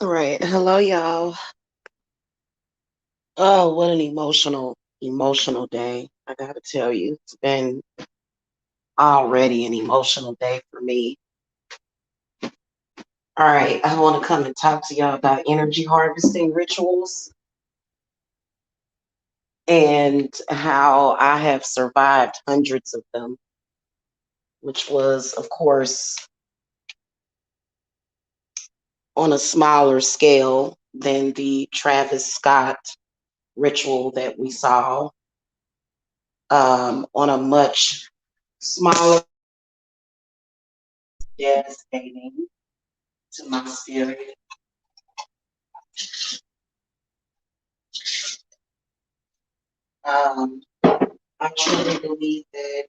All right. Hello, y'all. Oh, what an emotional day. I gotta tell you, it's been already an emotional day for me. All right. I want to come and talk to y'all about energy harvesting rituals and how I have survived hundreds of them, which was, of course, on a smaller scale than the Travis Scott ritual that we saw, on a much smaller, devastating to my spirit. Um, I truly believe that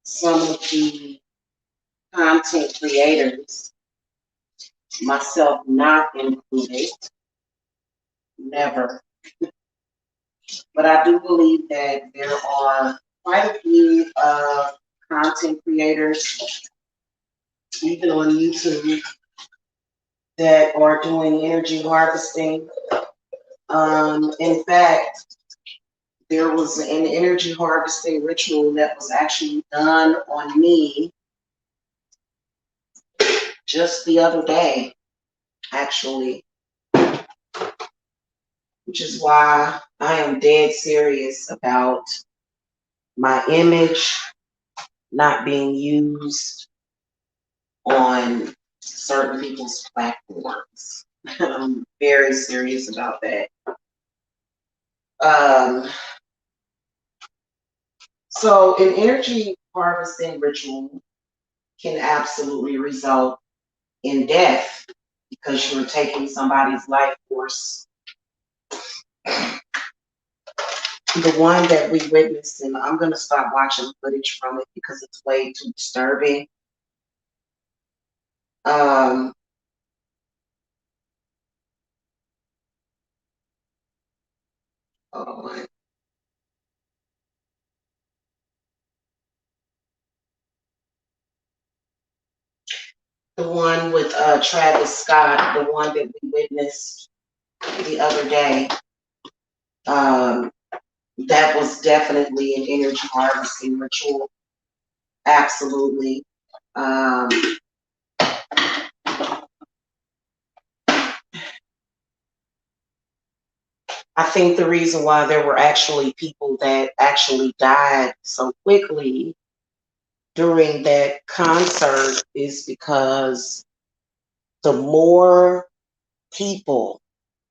some of the content creators, myself not included, never, but I do believe that there are quite a few content creators, even on YouTube, that are doing energy harvesting. In fact, there was an energy harvesting ritual that was actually done on me just the other day, actually, which is why I am dead serious about my image not being used on certain people's platforms. I'm very serious about that. Um, so, an energy harvesting ritual can absolutely result in death because you're taking somebody's life force. The one that we witnessed, and I'm going to stop watching footage from it because it's way too disturbing. Um, hold the one with Travis Scott, the one that we witnessed the other day, um, that was definitely an energy harvesting ritual. Absolutely. Um, I think the reason why there were actually people that actually died so quickly during that concert is because the more people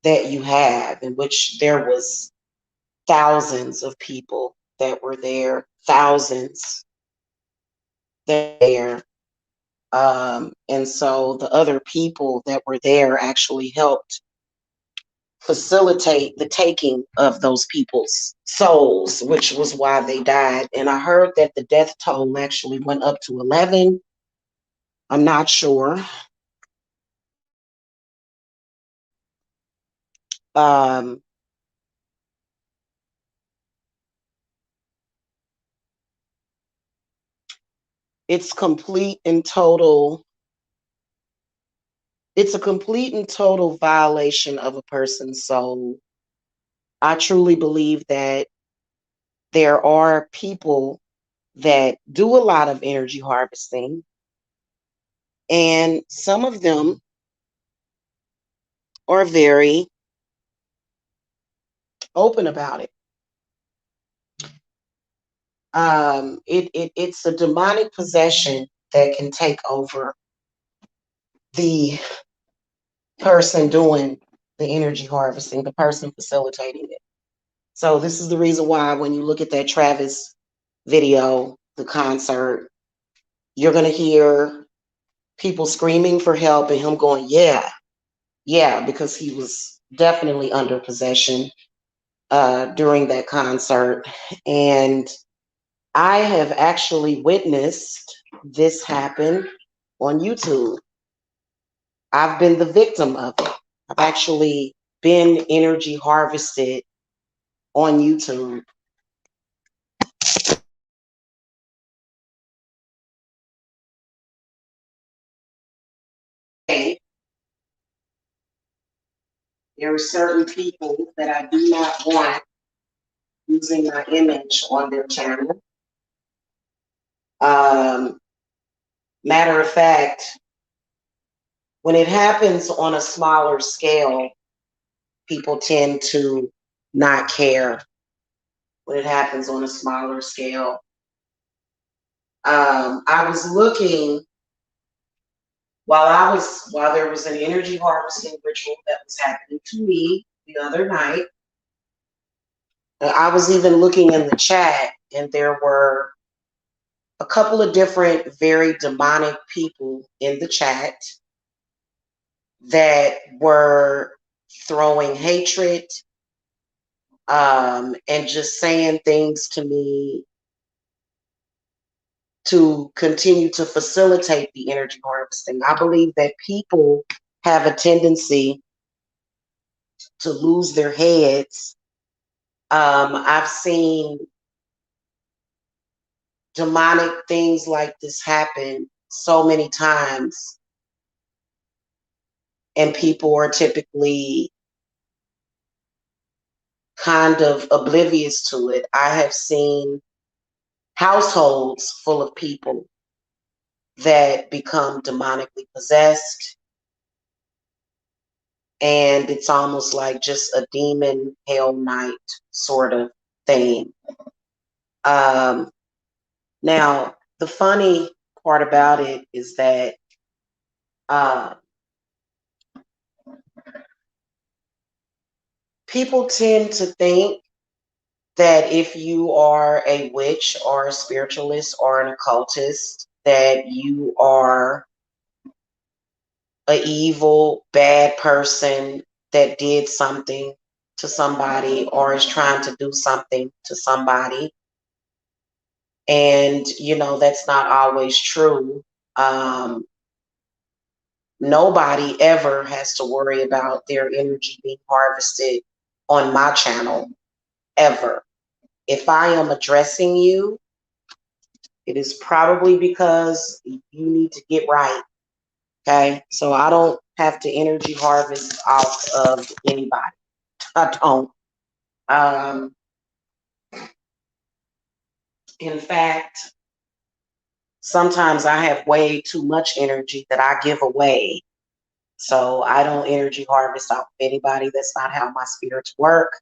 that you have, in which there was thousands of people that were there, thousands there. And so the other people that were there actually helped facilitate the taking of those people's souls, which was why they died. And I heard that the death toll actually went up to 11. I'm not sure. Um, it's complete and total. It's a complete and total violation of a person's soul. I truly believe that there are people that do a lot of energy harvesting, and some of them are very open about it. It's a demonic possession that can take over the person doing the energy harvesting, the person facilitating it. So this is the reason why when you look at that Travis video, the concert, you're going to hear people screaming for help and him going, yeah, yeah, because he was definitely under possession during that concert. And I have actually witnessed this happen on YouTube. I've been the victim of it. I've actually been energy harvested on YouTube. There are certain people that I do not want using my image on their channel. Matter of fact, when it happens on a smaller scale, people tend to not care when it happens on a smaller scale. I was looking while there was an energy harvesting ritual that was happening to me the other night. I was even looking in the chat, and there were a couple of different very demonic people in the chat that were throwing hatred and just saying things to me to continue to facilitate the energy harvesting. I believe that people have a tendency to lose their heads. I've seen demonic things like this happen so many times, and people are typically kind of oblivious to it. I have seen households full of people that become demonically possessed, and it's almost like just a demon hell night sort of thing. Now, the funny part about it is that people tend to think that if you are a witch or a spiritualist or an occultist, that you are an evil, bad person that did something to somebody or is trying to do something to somebody. And, you know, that's not always true. Nobody ever has to worry about their energy being harvested on my channel, ever. If I am addressing you, it is probably because you need to get right. Okay. So I don't have to energy harvest off of anybody. I don't. In fact, sometimes I have way too much energy that I give away. So I don't energy harvest off of anybody. That's not how my spirits work.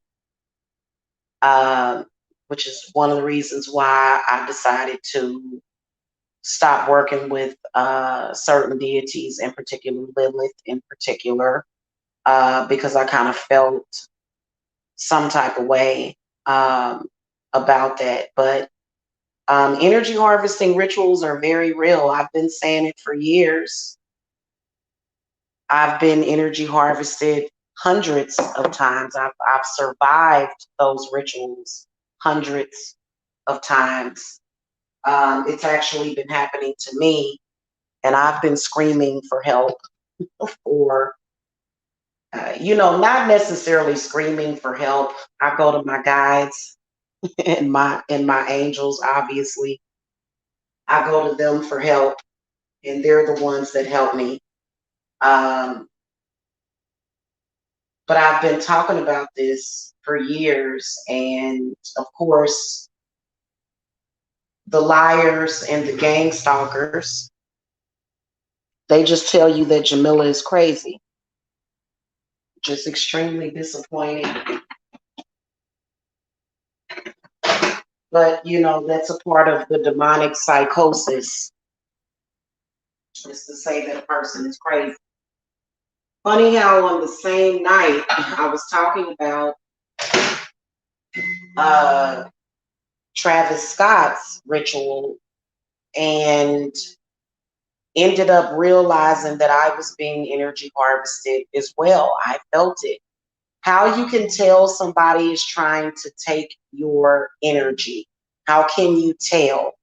Which is one of the reasons why I decided to stop working with certain deities, in particular Lilith in particular, because I kind of felt some type of way about that. But energy harvesting rituals are very real. I've been saying it for years. I've been energy harvested hundreds of times. I've survived those rituals hundreds of times. It's actually been happening to me, and I've been screaming for help or, not necessarily screaming for help. I go to my guides and my angels, obviously. I go to them for help, and they're the ones that help me. But I've been talking about this for years, and of course, the liars and the gang stalkers, they just tell you that Jamila is crazy. Just extremely disappointing. But, that's a part of the demonic psychosis, is to say that a person is crazy. Funny how on the same night I was talking about Travis Scott's ritual and ended up realizing that I was being energy harvested as well. I felt it. How you can tell somebody is trying to take your energy? How can you tell?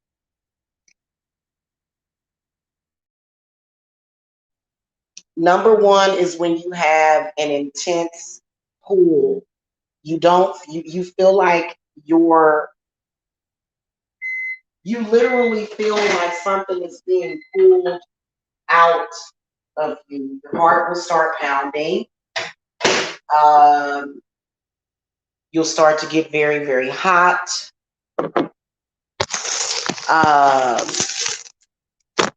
Number one is when you have an intense pull. You feel like you literally feel like something is being pulled out of you. Your heart will start pounding. Um, you'll start to get very, very hot. Um,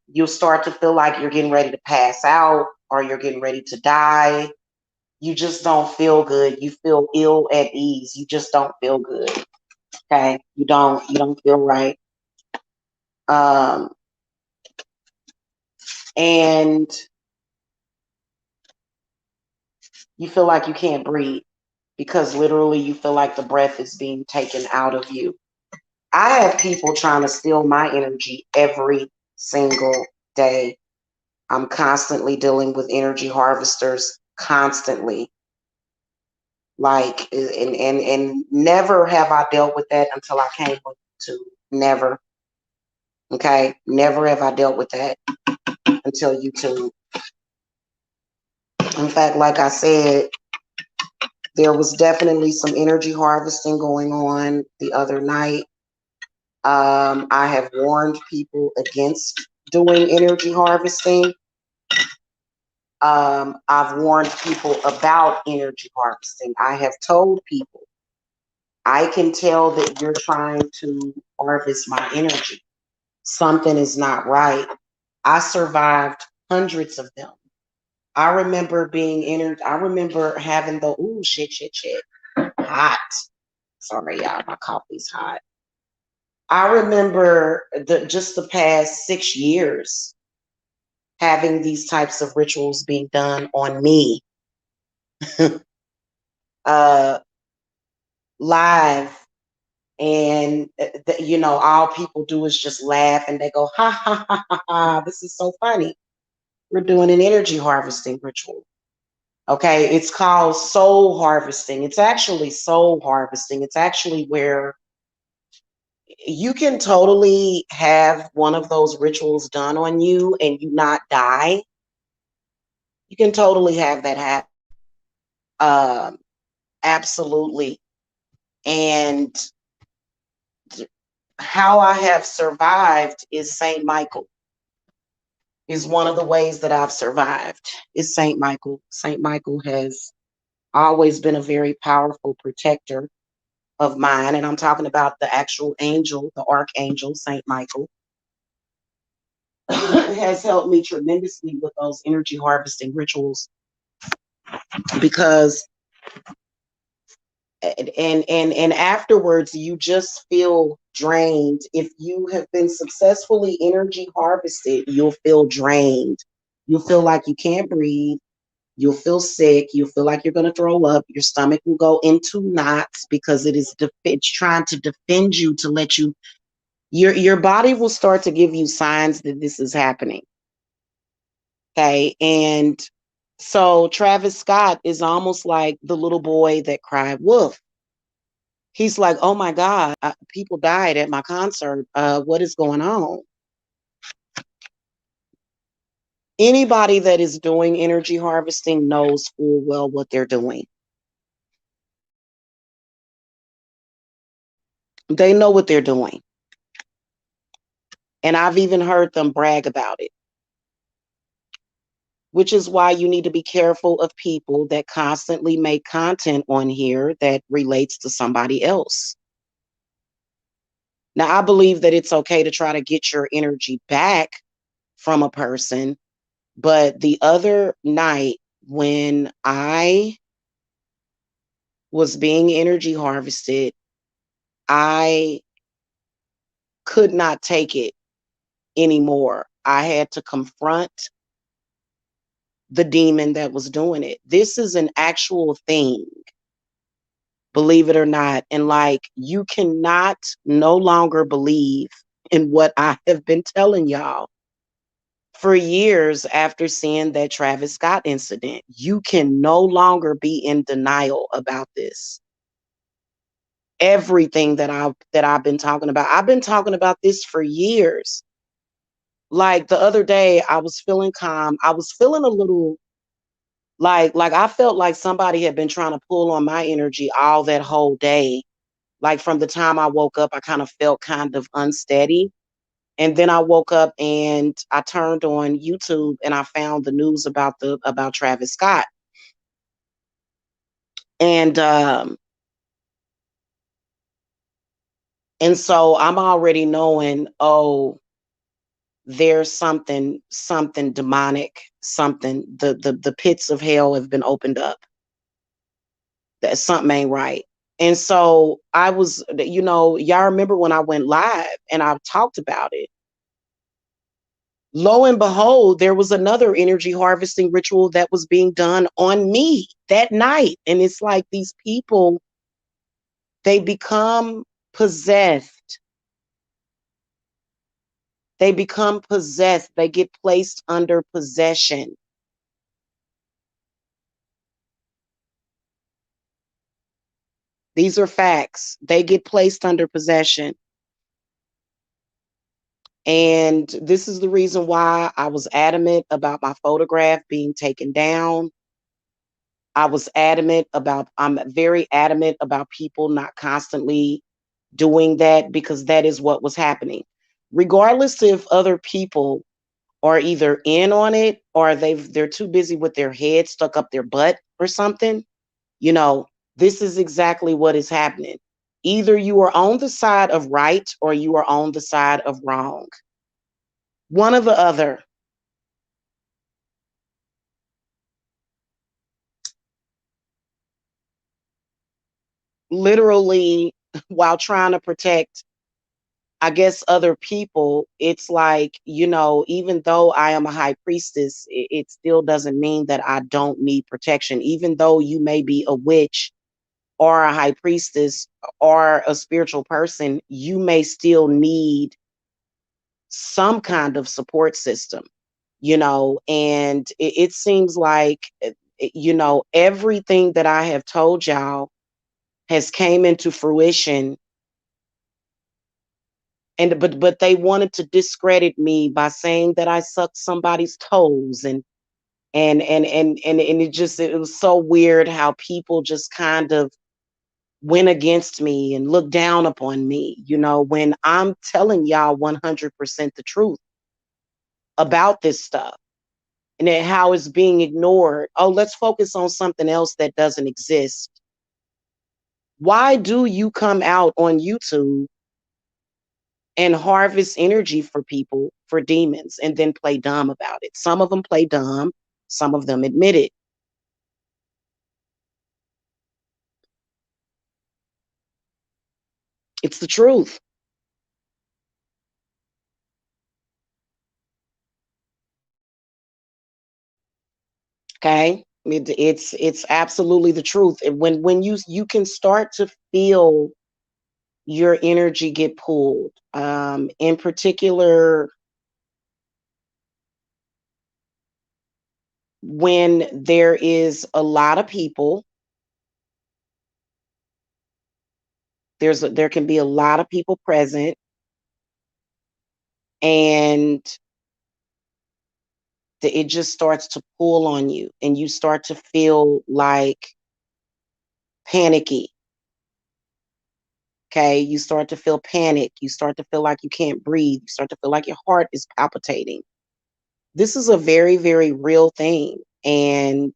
you'll start to feel like you're getting ready to pass out or you're getting ready to die. You just don't feel good. You feel ill at ease. You just don't feel good. Okay. You don't feel right. Um, and you feel like you can't breathe because literally you feel like the breath is being taken out of you. I have people trying to steal my energy every single day. I'm constantly dealing with energy harvesters, constantly. Like, and never have I dealt with that until I came with YouTube. Never. Okay. Never have I dealt with that until YouTube. In fact, like I said, there was definitely some energy harvesting going on the other night. I have warned people against doing energy harvesting. I've warned people about energy harvesting. I have told people, I can tell that you're trying to harvest my energy. Something is not right. I survived hundreds of them. I remember being entered. I remember having the, ooh, shit, hot. Sorry, y'all, my coffee's hot. I remember just the past 6 years having these types of rituals being done on me, uh, live. And, all people do is just laugh and they go, ha, ha, ha, ha, ha. This is so funny. We're doing an energy harvesting ritual. Okay. It's called soul harvesting. It's actually soul harvesting. It's actually where you can totally have one of those rituals done on you and you not die. You can totally have that happen. Um, absolutely. And how I have survived is Saint Michael. Is one of the ways that I've survived. Is Saint Michael. Saint Michael has always been a very powerful protector of mine, and I'm talking about the actual angel, the archangel, Saint Michael. Has helped me tremendously with those energy harvesting rituals because and afterwards you just feel drained. If you have been successfully energy harvested, you'll feel drained. You'll feel like you can't breathe. You'll feel sick. You'll feel like you're going to throw up. Your stomach will go into knots because it's trying to defend you, to let you, your body will start to give you signs that this is happening. Okay. And so Travis Scott is almost like the little boy that cried wolf. He's like, oh my God, people died at my concert. What is going on? Anybody that is doing energy harvesting knows full well what they're doing. They know what they're doing. And I've even heard them brag about it, which is why you need to be careful of people that constantly make content on here that relates to somebody else. Now, I believe that it's okay to try to get your energy back from a person. But the other night when I was being energy harvested, I could not take it anymore. I had to confront the demon that was doing it. This is an actual thing, believe it or not. And like, you cannot no longer believe in what I have been telling y'all for years after seeing that Travis Scott incident. You can no longer be in denial about this. Everything that I've been talking about. I've been talking about this for years. Like the other day, I was feeling calm. I was feeling a little like I felt like somebody had been trying to pull on my energy all that whole day. Like from the time I woke up, I kind of felt kind of unsteady. And then I woke up and I turned on YouTube and I found the news about Travis Scott. And and so I'm already knowing, oh, there's something demonic, something, the pits of hell have been opened up. That something ain't right. And so I was, y'all remember when I went live and I talked about it. Lo and behold, there was another energy harvesting ritual that was being done on me that night. And it's like these people, they become possessed. They become possessed. They get placed under possession. These are facts. They get placed under possession. And this is the reason why I was adamant about my photograph being taken down. I'm very adamant about people not constantly doing that, because that is what was happening. Regardless if other people are either in on it or they're too busy with their head stuck up their butt or something, this is exactly what is happening. Either you are on the side of right or you are on the side of wrong. One or the other. Literally, while trying to protect, I guess, other people, it's like, even though I am a high priestess, it still doesn't mean that I don't need protection. Even though you may be a witch or a high priestess or a spiritual person, you may still need some kind of support system, and it seems like, everything that I have told y'all has came into fruition. And but they wanted to discredit me by saying that I sucked somebody's toes, and it was so weird how people just kind of went against me and looked down upon me, when I'm telling y'all 100% the truth about this stuff, and how it's being ignored. Oh, let's focus on something else that doesn't exist. Why do you come out on YouTube and harvest energy for people, for demons, and then play dumb about it? Some of them play dumb, some of them admit it. It's the truth. Okay. It's absolutely the truth. And when you can start to feel your energy get pulled, in particular when there is a lot of people, there can be a lot of people present, and it just starts to pull on you, and you start to feel like panicky. Okay, you start to feel panic, you start to feel like you can't breathe, you start to feel like your heart is palpitating. This is a very, very real thing. And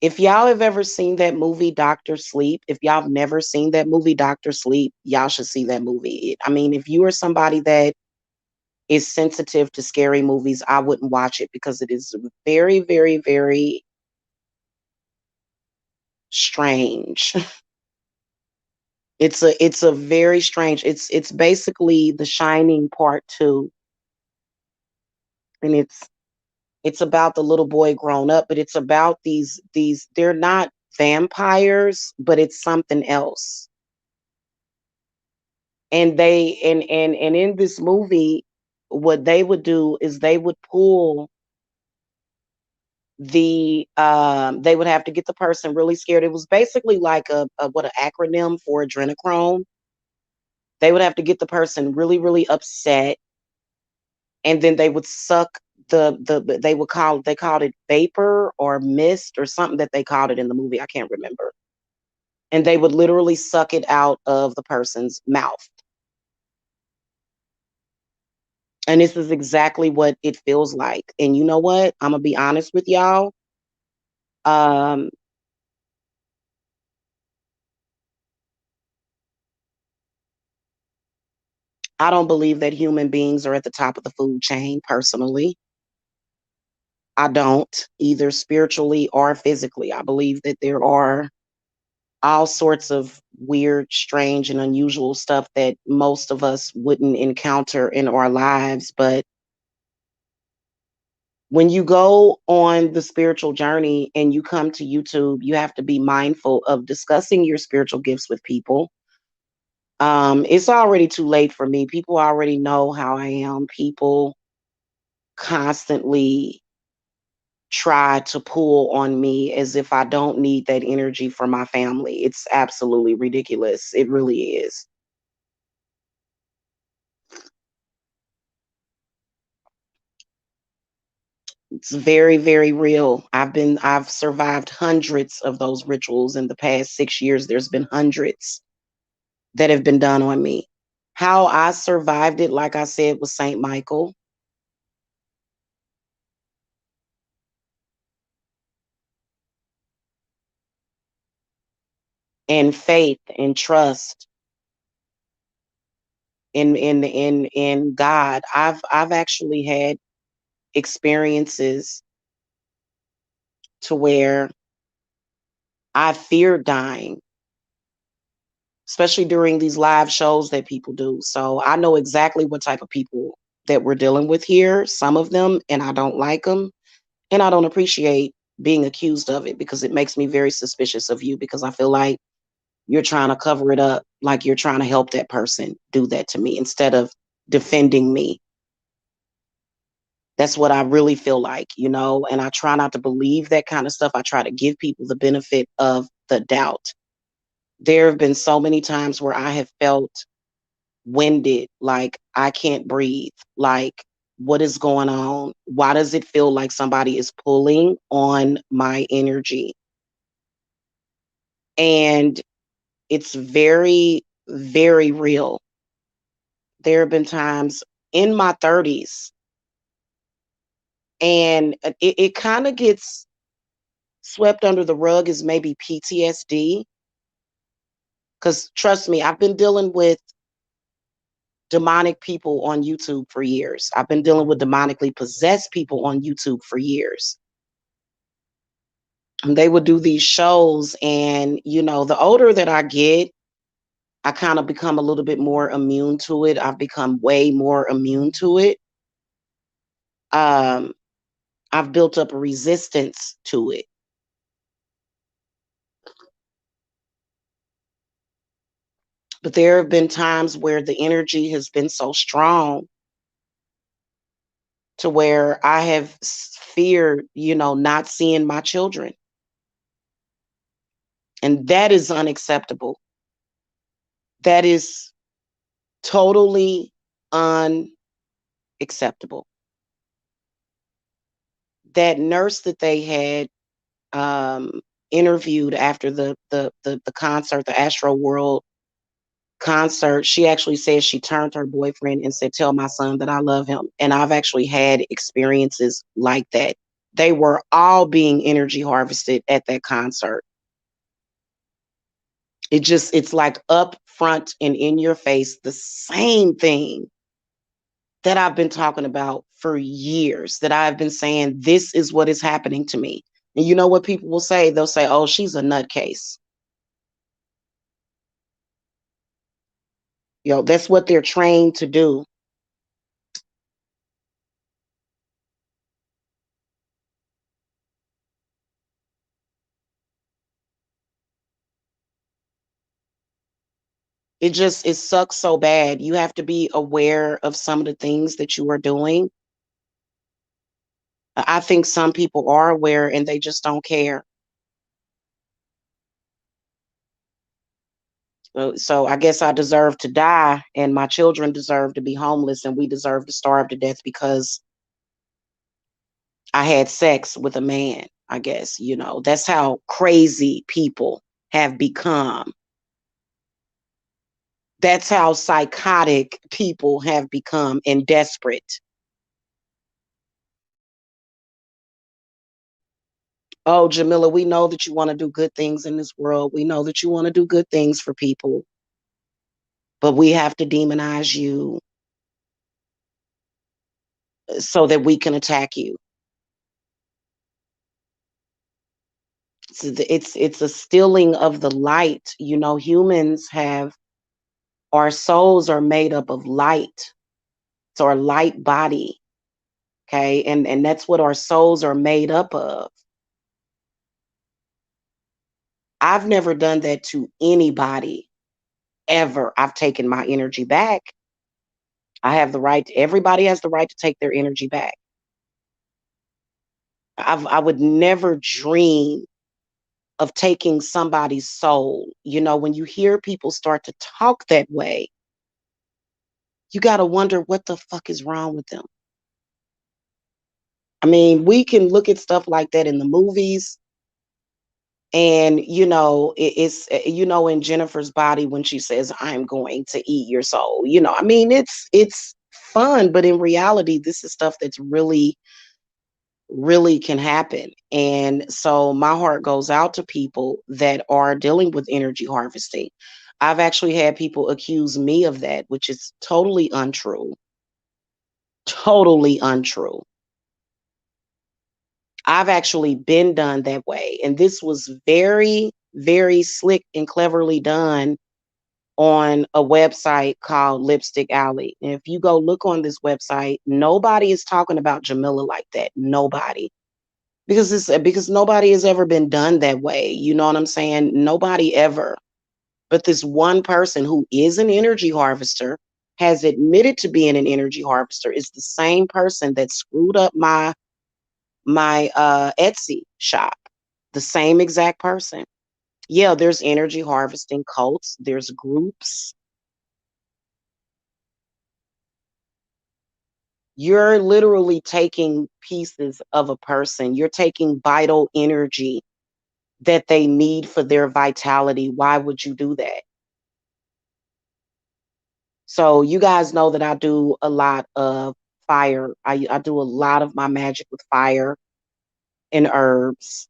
if y'all have ever seen that movie Doctor Sleep, if y'all have never seen that movie Doctor Sleep, y'all should see that movie. I mean, if you are somebody that is sensitive to scary movies, I wouldn't watch it, because it is very, very, very strange. It's a very strange. It's basically The Shining Part 2, and it's about the little boy grown up, but it's about these they're not vampires, but it's something else. And and in this movie, what they would do is they would pull they would have to get the person really scared. It was basically like a what, an acronym for adrenochrome. They would have to get the person really, really upset, and then they would suck they called it vapor or mist or something that they called it in the movie. I can't remember. And they would literally suck it out of the person's mouth. And this is exactly what it feels like. And you know what? I'm gonna be honest with y'all. Um, I don't believe that human beings are at the top of the food chain personally. I don't, either spiritually or physically. I believe that there are all sorts of weird, strange, and unusual stuff that most of us wouldn't encounter in our lives. But when you go on the spiritual journey and you come to YouTube, you have to be mindful of discussing your spiritual gifts with people. It's already too late for me. People already know how I am. People constantly try to pull on me as if I don't need that energy for my family. It's absolutely ridiculous. It really is. It's very, very real. I've survived hundreds of those rituals in the past 6 years. There's been hundreds that have been done on me. How I survived it, like I said, was Saint Michael and faith and trust in God. I've actually had experiences to where I feared dying, especially during these live shows that people do. So I know exactly what type of people that we're dealing with here, some of them, and I don't like them. And I don't appreciate being accused of it because it makes me very suspicious of you because I feel like you're trying to cover it up, like you're trying to help that person do that to me instead of defending me. That's what I really feel like, and I try not to believe that kind of stuff. I try to give people the benefit of the doubt. There have been so many times where I have felt winded, like I can't breathe, like what is going on? Why does it feel like somebody is pulling on my energy? And it's very, very real. There have been times in my 30s, and it kind of gets swept under the rug as maybe PTSD. Because trust me, I've been dealing with demonic people on YouTube for years. I've been dealing with demonically possessed people on YouTube for years. And they would do these shows, and the older that I get, I kind of become a little bit more immune to it. I've become way more immune to it. Um, I've built up a resistance to it. But there have been times where the energy has been so strong to where I have feared, not seeing my children. And that is unacceptable. That is totally unacceptable. That nurse that they had interviewed after the concert, the Astro World concert, she actually said she turned to her boyfriend and said, "Tell my son that I love him." And I've actually had experiences like that. They were all being energy harvested at that concert. It's like up front and in your face, the same thing that I've been talking about for years, that I've been saying, this is what is happening to me. And you know what people will say? They'll say, "Oh, she's a nutcase." That's what they're trained to do. It sucks so bad. You have to be aware of some of the things that you are doing. I think some people are aware and they just don't care. So I guess I deserve to die, and my children deserve to be homeless, and we deserve to starve to death because I had sex with a man. I guess, that's how crazy people have become. That's how psychotic people have become and desperate. Oh, Jamila, we know that you want to do good things in this world. We know that you want to do good things for people, but we have to demonize you. so that we can attack you. It's a stealing of the light. You know, humans have, our souls are made up of light. It's our light body. Okay. And that's what our souls are made up of. I've never done that to anybody ever. I've taken my energy back. I have the right, everybody has the right to take their energy back. I would never dream of taking somebody's soul. You know, when you hear people start to talk that way, you got to wonder what the fuck is wrong with them. I mean, we can look at stuff like that in the movies. And, you know, it's, you know, in Jennifer's Body, when she says, I'm going to eat your soul, you know, I mean, it's fun, but in reality, this is stuff that's really, really can happen. And so my heart goes out to people that are dealing with energy harvesting. I've actually had people accuse me of that, which is totally untrue. Totally untrue. I've actually been done that way. And this was very, very slick and cleverly done on a website called Lipstick Alley. And if you go look on this website, nobody is talking about Jamila like that. Nobody. Because nobody has ever been done that way. You know what I'm saying? Nobody ever. But this one person who is an energy harvester, has admitted to being an energy harvester, is the same person that screwed up my Etsy shop. The same exact person. Yeah, there's energy harvesting cults, there's groups. You're literally taking pieces of a person. You're taking vital energy that they need for their vitality. Why would you do that? So you guys know that I do a lot of fire. I do a lot of my magic with fire and herbs.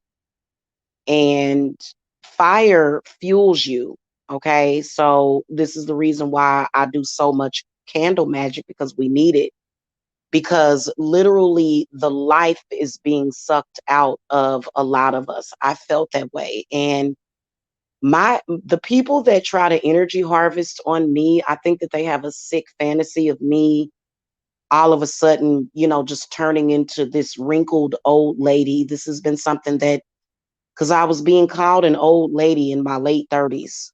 And fire fuels you. Okay. So this is the reason why I do so much candle magic, because we need it. Because literally the life is being sucked out of a lot of us. I felt that way. And the people that try to energy harvest on me, I think that they have a sick fantasy of me all of a sudden, you know, just turning into this wrinkled old lady. This has been something that, because I was being called an old lady in my late 30s.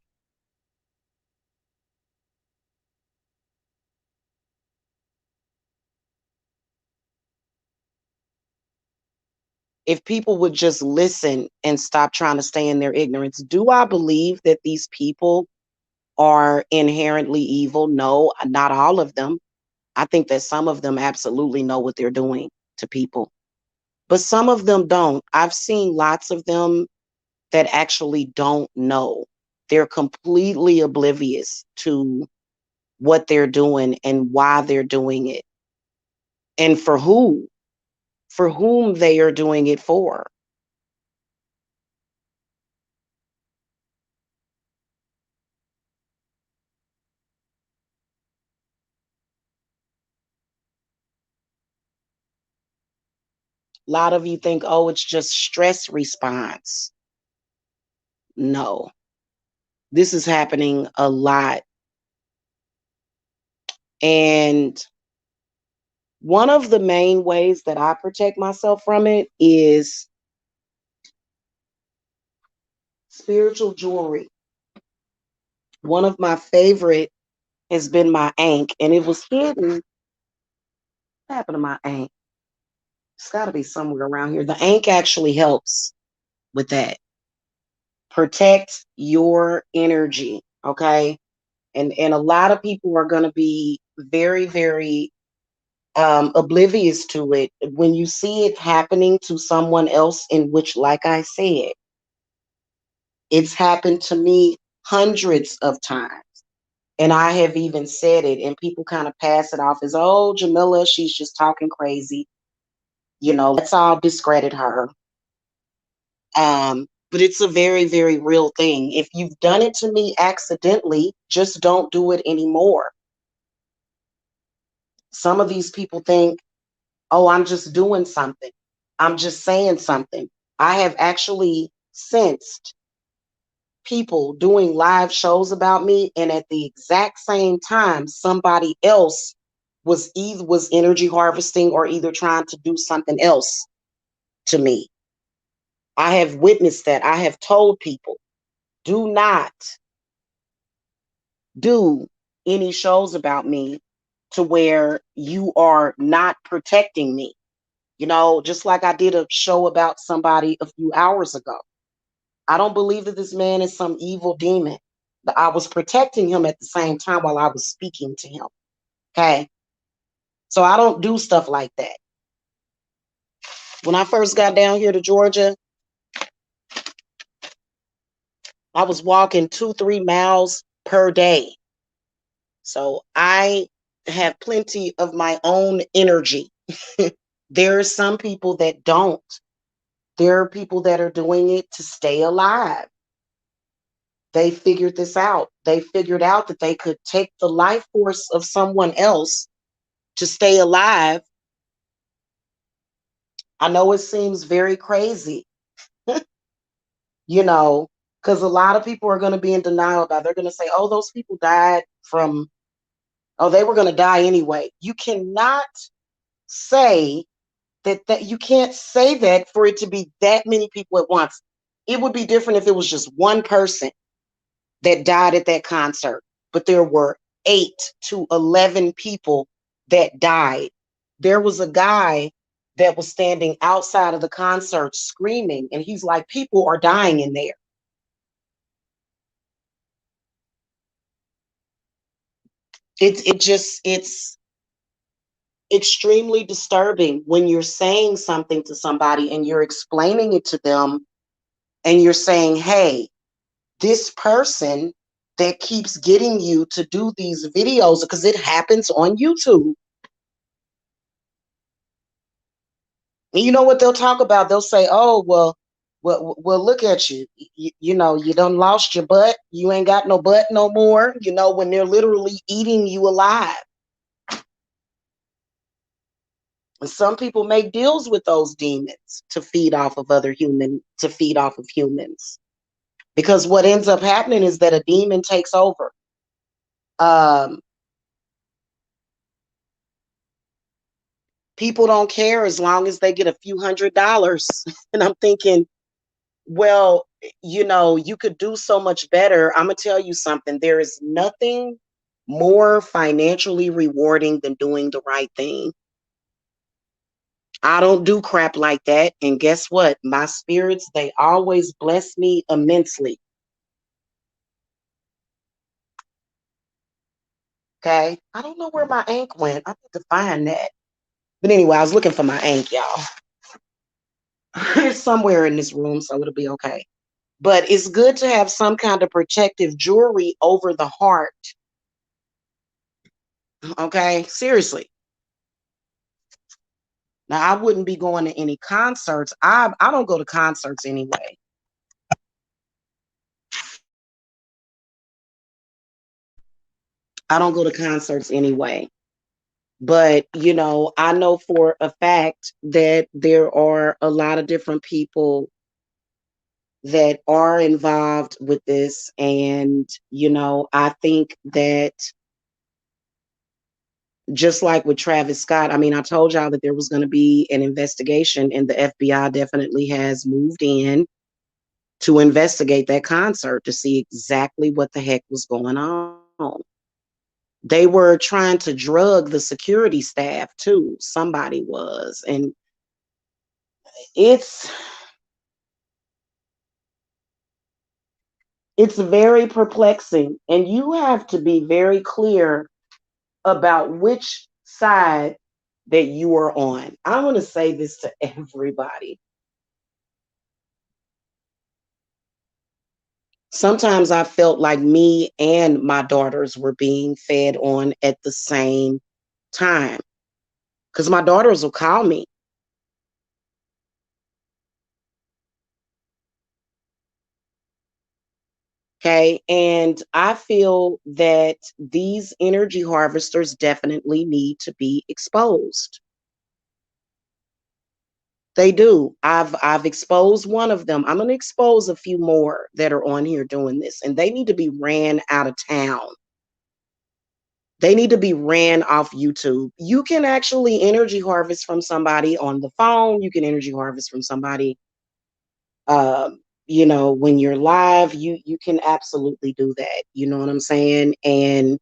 If people would just listen and stop trying to stay in their ignorance. Do I believe that these people are inherently evil? No, not all of them. I think that some of them absolutely know what they're doing to people, but some of them don't. I've seen lots of them that actually don't know. They're completely oblivious to what they're doing and why they're doing it and for whom they are doing it for. A lot of you think, oh, it's just stress response. No, this is happening a lot. And one of the main ways that I protect myself from it is spiritual jewelry. One of my favorite has been my ankh, and it was hidden. What happened to my ankh? It's got to be somewhere around here. The ankh actually helps with that. Protect your energy, okay? And a lot of people are going to be very, very oblivious to it when you see it happening to someone else, in which, like I said, it's happened to me hundreds of times. And I have even said it, and people kind of pass it off as, oh, Jamila, she's just talking crazy. You know, let's all discredit her. But it's a very, very real thing. If you've done it to me accidentally, just don't do it anymore. Some of these people think Oh, I'm just doing something. I'm just saying something. I have actually sensed people doing live shows about me, and at the exact same time, somebody else was energy harvesting or either trying to do something else to me. I have witnessed that. I have told people, do not do any shows about me to where you are not protecting me. You know, just like I did a show about somebody a few hours ago. I don't believe that this man is some evil demon. But I was protecting him at the same time while I was speaking to him. Okay. So I don't do stuff like that. When I first got down here to Georgia, I was walking 2, 3 miles per day. So I have plenty of my own energy. There are some people that don't. There are people that are doing it to stay alive. They figured this out. They figured out that they could take the life force of someone else to stay alive. I know it seems very crazy, you know, because a lot of people are going to be in denial about it. They're going to say, oh, those people died from, oh, they were going to die anyway. You cannot say that you can't say that for it to be that many people at once. It would be different if it was just one person that died at that concert, but there were 8 to 11 people that died. There was a guy that was standing outside of the concert screaming, and he's like, people are dying in there. It's extremely disturbing when you're saying something to somebody and you're explaining it to them and you're saying, hey, this person that keeps getting you to do these videos, because it happens on YouTube. And you know what they'll talk about? They'll say, oh, well, look at you. You know, you done lost your butt. You ain't got no butt no more, you know, when they're literally eating you alive. And some people make deals with those demons to feed off of to feed off of humans. Because what ends up happening is that a demon takes over. Um, People don't care as long as they get a few $100s. And I'm thinking, well, you know, you could do so much better. I'm going to tell you something. There is nothing more financially rewarding than doing the right thing. I don't do crap like that. And guess what? My spirits, they always bless me immensely. Okay. I don't know where my ink went. I need to find that. But anyway, I was looking for my ink, y'all. It's somewhere in this room, so it'll be okay. But it's good to have some kind of protective jewelry over the heart. Okay. Seriously. Now, I wouldn't be going to any concerts. I don't go to concerts anyway. I don't go to concerts anyway. But, you know, I know for a fact that there are a lot of different people that are involved with this. And, you know, I think that just like with Travis Scott, I mean, I told y'all that there was going to be an investigation, and the FBI definitely has moved in to investigate that concert to see exactly what the heck was going on. They were trying to drug the security staff too. Somebody was. And it's it's very perplexing. And you have to be very clear about which side that you are on. I want to say this to everybody. Sometimes I felt like me and my daughters were being fed on at the same time. Because my daughters will call me. Okay. And I feel that these energy harvesters definitely need to be exposed. They do. I've exposed one of them. I'm gonna expose a few more that are on here doing this, and they need to be ran out of town. They need to be ran off YouTube. You can actually energy harvest from somebody on the phone. You can energy harvest from somebody, when you're live. You can absolutely do that. You know what I'm saying? And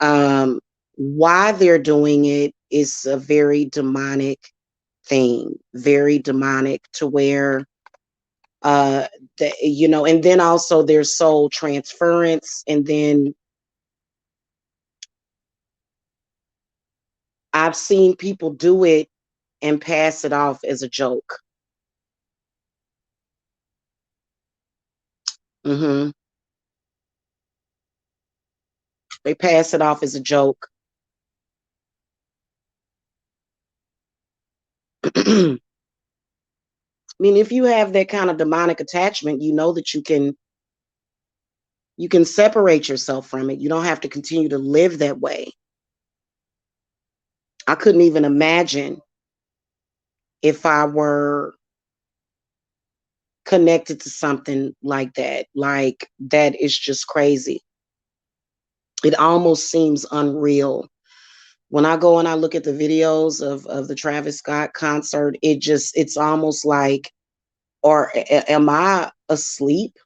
um, why they're doing it is a very demonic thing, very demonic, to where and then also there's soul transference, and then I've seen people do it and pass it off as a joke. hmm They pass it off as a joke. I mean, if you have that kind of demonic attachment, you know that you can separate yourself from it. You don't have to continue to live that way. I couldn't even imagine if I were connected to something like that. Like, that is just crazy. It almost seems unreal. When I go and I look at the videos of the Travis Scott concert, it's almost like, or am I asleep?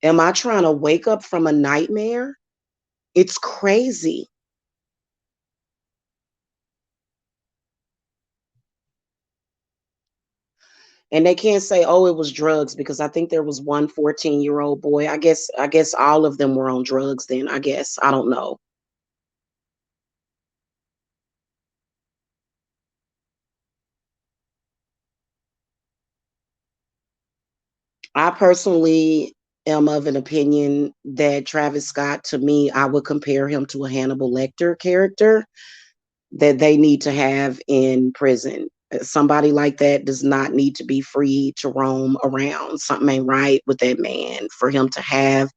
Am I trying to wake up from a nightmare? It's crazy. And they can't say, oh, it was drugs, because I think there was one 14-year-old boy. I guess all of them were on drugs then, I guess. I don't know. I personally am of an opinion that Travis Scott, to me, I would compare him to a Hannibal Lecter character that they need to have in prison. Somebody like that does not need to be free to roam around. Something ain't right with that man for him to have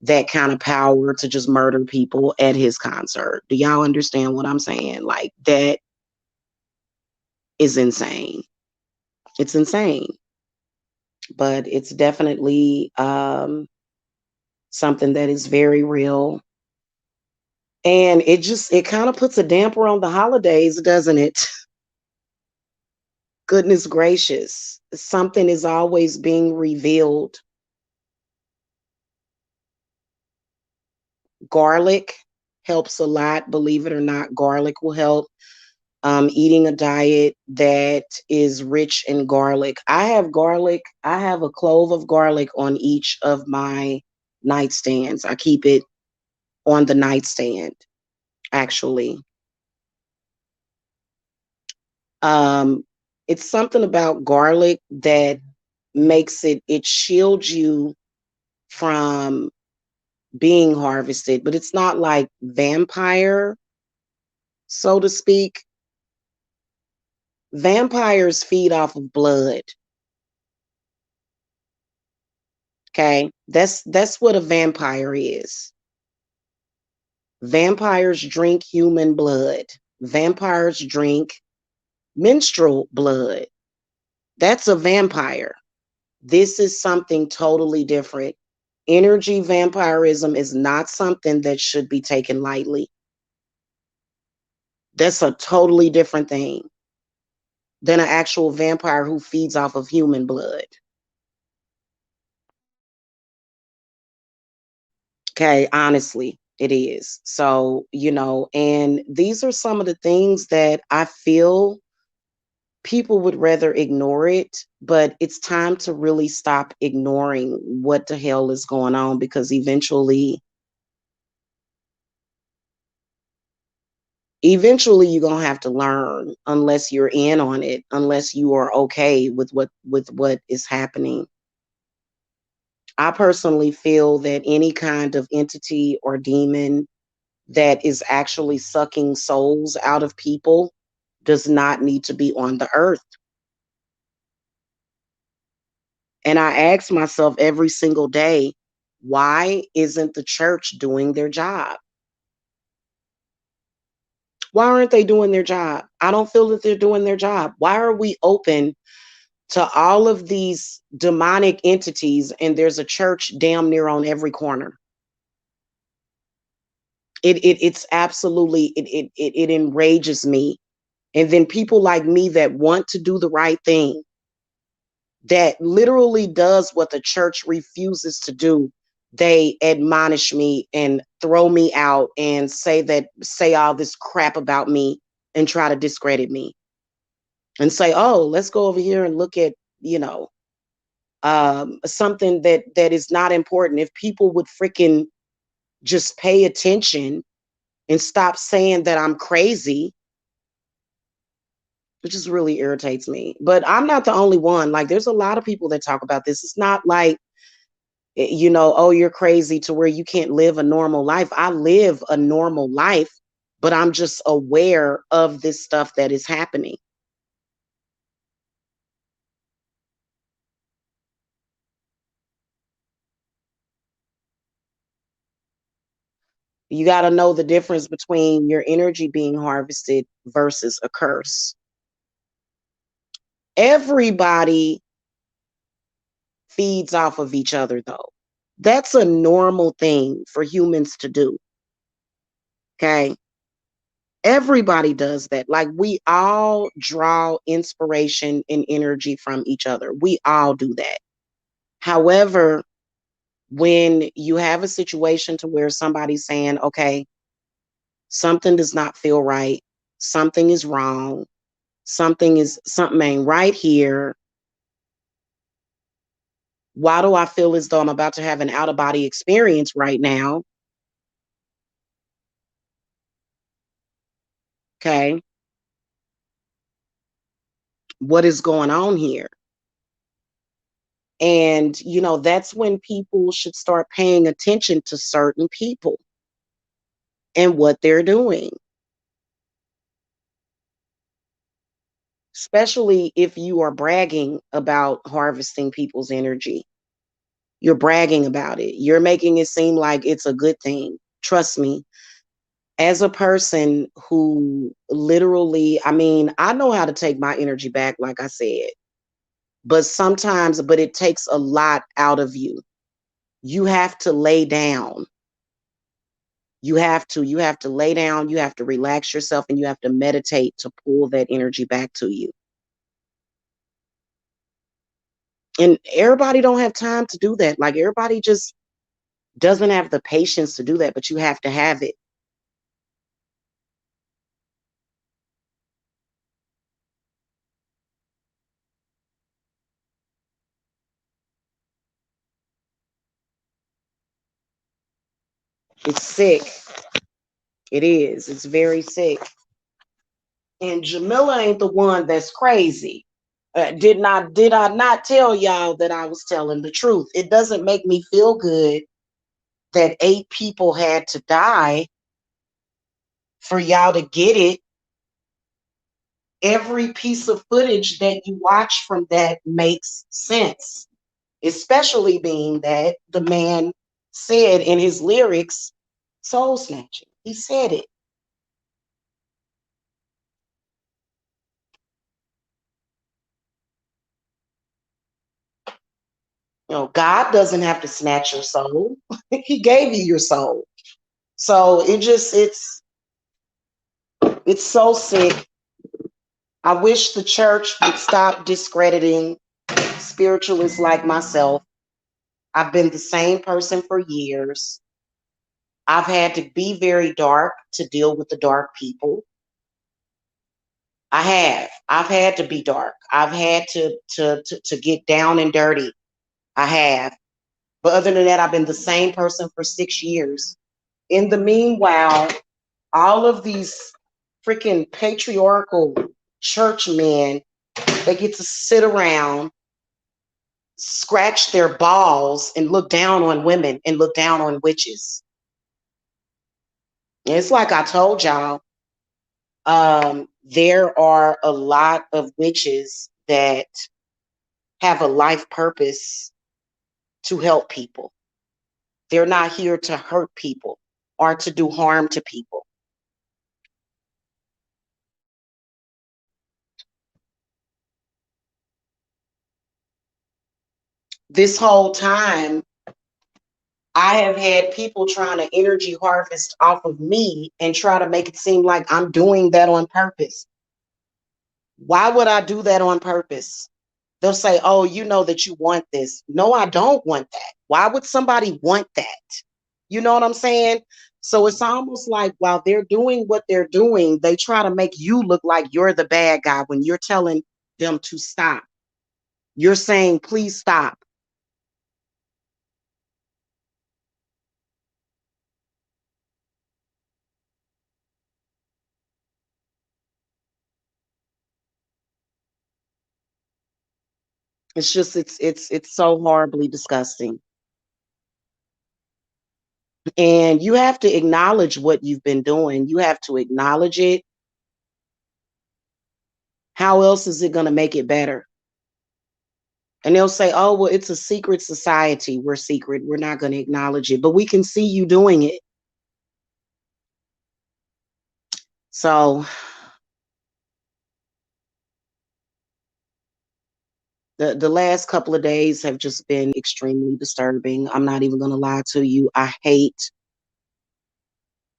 that kind of power to just murder people at his concert. Do y'all understand what I'm saying? Like, that is insane. It's insane. But it's definitely something that is very real. And it kind of puts a damper on the holidays, doesn't it? Goodness gracious. Something is always being revealed. Garlic helps a lot. Believe it or not, garlic will help. Eating a diet that is rich in garlic. I have garlic. I have a clove of garlic on each of my nightstands. I keep it on the nightstand, actually. Um, it's something about garlic that makes it shields you from being harvested, but it's not like vampire, so to speak. Vampires feed off of blood. Okay, that's what a vampire is. Vampires drink human blood. Vampires drink menstrual blood. That's a vampire. This is something totally different. Energy vampirism is not something that should be taken lightly. That's a totally different thing than an actual vampire who feeds off of human blood. Okay, honestly, it is. So, and these are some of the things that I feel people would rather ignore it, but it's time to really stop ignoring what the hell is going on, because eventually you're going to have to learn, unless you're in on it, unless you are okay with what is happening. I personally feel that any kind of entity or demon that is actually sucking souls out of people does not need to be on the earth. And I ask myself every single day, why isn't the church doing their job? Why aren't they doing their job? I don't feel that they're doing their job. Why are we open to all of these demonic entities and there's a church damn near on every corner? It's absolutely, it enrages me. And then people like me that want to do the right thing, that literally does what the church refuses to do, they admonish me and throw me out and say all this crap about me and try to discredit me and say, oh, let's go over here and look at, you know, something that is not important. If people would freaking just pay attention and stop saying that I'm crazy, it just really irritates me. But I'm not the only one. Like, there's a lot of people that talk about this. It's not like, you know, oh, you're crazy to where you can't live a normal life. I live a normal life, but I'm just aware of this stuff that is happening. You got to know the difference between your energy being harvested versus a curse. Everybody feeds off of each other, though. That's a normal thing for humans to do. Okay. Everybody does that. Like, we all draw inspiration and energy from each other. We all do that. However, when you have a situation to where somebody's saying, okay, something does not feel right, something is wrong, something ain't right here. Why do I feel as though I'm about to have an out of body experience right now? Okay. What is going on here? And, you know, that's when people should start paying attention to certain people and what they're doing, especially if you are bragging about harvesting people's energy. You're bragging about it. You're making it seem like it's a good thing. Trust me, as a person who literally, I mean, I know how to take my energy back, like I said, but sometimes, but it takes a lot out of you. You have to lay down. You have to lay down, you have to relax yourself, and you have to meditate to pull that energy back to you. And everybody don't have time to do that. Like, everybody just doesn't have the patience to do that, but you have to have it. It's sick. It is. It's very sick. And Jamila ain't the one that's crazy. Did I not tell y'all that I was telling the truth? It doesn't make me feel good that 8 people had to die for y'all to get it. Every piece of footage that you watch from that makes sense, especially being that the man said in his lyrics, soul snatching. He said it. You know, God doesn't have to snatch your soul. He gave you your soul. So it's so sick. I wish the church would stop discrediting spiritualists like myself. I've been the same person for years. I've had to be very dark to deal with the dark people. I have. I've had to be dark. I've had to get down and dirty. I have. But other than that, I've been the same person for 6 years. In the meanwhile, all of these freaking patriarchal churchmen, they get to sit around, scratch their balls, and look down on women and look down on witches. And it's like I told y'all, there are a lot of witches that have a life purpose to help people. They're not here to hurt people or to do harm to people. This whole time, I have had people trying to energy harvest off of me and try to make it seem like I'm doing that on purpose. Why would I do that on purpose? They'll say, oh, you know that you want this. No, I don't want that. Why would somebody want that? You know what I'm saying? So it's almost like while they're doing what they're doing, they try to make you look like you're the bad guy when you're telling them to stop. You're saying, please stop. It's just it's so horribly disgusting. And you have to acknowledge what you've been doing. You have to acknowledge it. How else is it going to make it better? And they'll say, oh, well, it's a secret society. We're secret. We're not going to acknowledge it, but we can see you doing it. So the last couple of days have just been extremely disturbing. I'm not even going to lie to you. I hate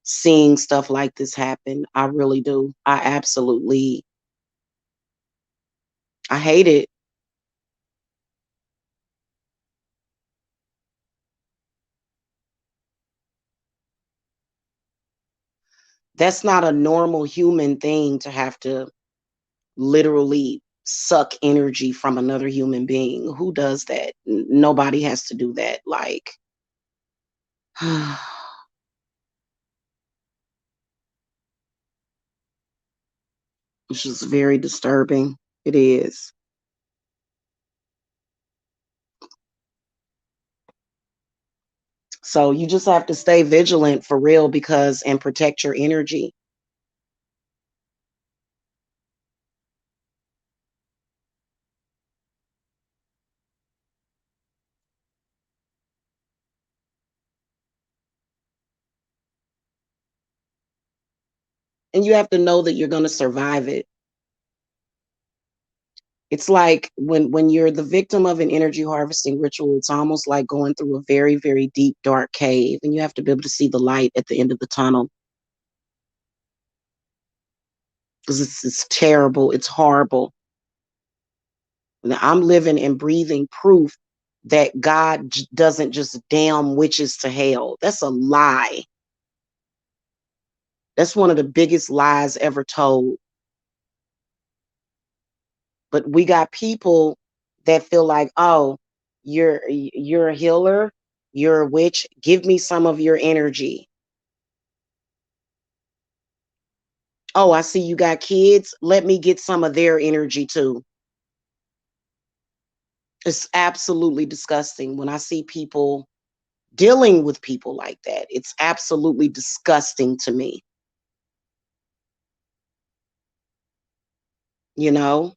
seeing stuff like this happen. I really do. I hate it. That's not a normal human thing to have to literally suck energy from another human being. Who does that? Nobody has to do that. Like, it's just very disturbing. It is. So you just have to stay vigilant for real because and protect your energy. And you have to know that you're going to survive it. It's like when you're the victim of an energy harvesting ritual, it's almost like going through a very, very deep, dark cave, and you have to be able to see the light at the end of the tunnel because it's terrible. It's horrible. I'm living and breathing proof that God doesn't just damn witches to hell. That's a lie. That's one of the biggest lies ever told. But we got people that feel like, oh, you're a healer, you're a witch. Give me some of your energy. Oh, I see you got kids. Let me get some of their energy too. It's absolutely disgusting when I see people dealing with people like that. It's absolutely disgusting to me. You know,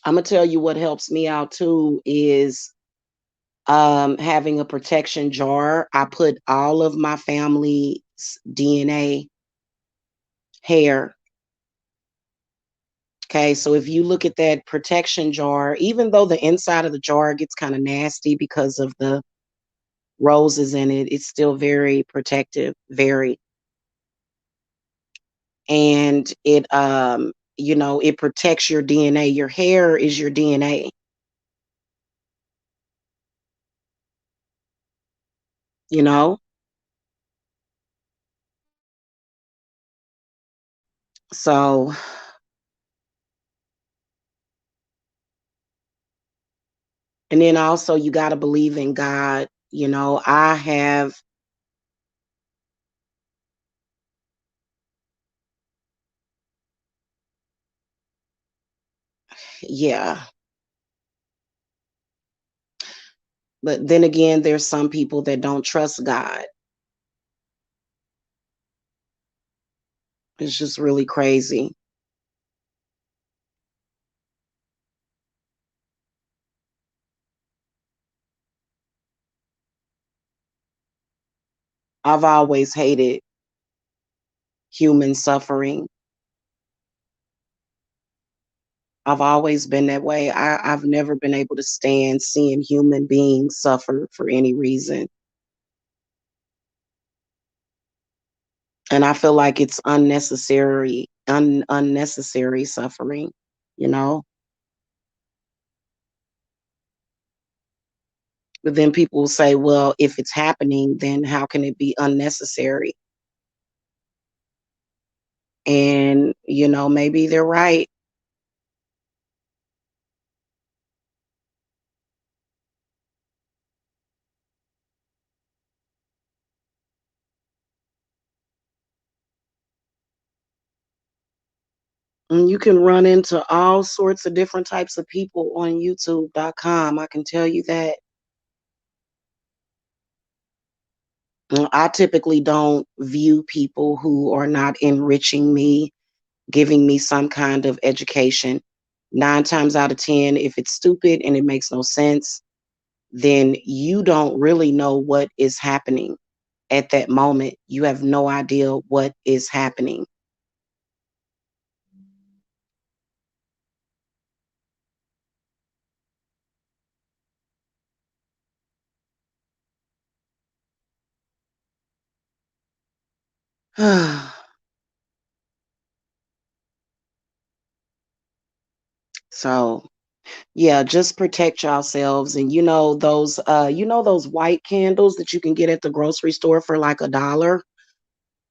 I'm gonna tell you what helps me out too is having a protection jar. I put all of my family's DNA, hair. Okay, so if you look at that protection jar, even though the inside of the jar gets kind of nasty because of the roses in it, it's still very protective, very. And it protects your DNA. Your hair is your DNA, you know? So, and then also you got to believe in God. I have, yeah. But then again, there's some people that don't trust God. It's just really crazy. I've always hated human suffering. I've always been that way. I've never been able to stand seeing human beings suffer for any reason. And I feel like it's unnecessary suffering, you know? But then people will say, well, if it's happening, then how can it be unnecessary? And, maybe they're right. And you can run into all sorts of different types of people on YouTube.com. I can tell you that. I typically don't view people who are not enriching me, giving me some kind of education. 9 times out of 10, if it's stupid and it makes no sense, then you don't really know what is happening at that moment. You have no idea what is happening. So yeah, just protect yourselves. And those white candles that you can get at the grocery store for like $1.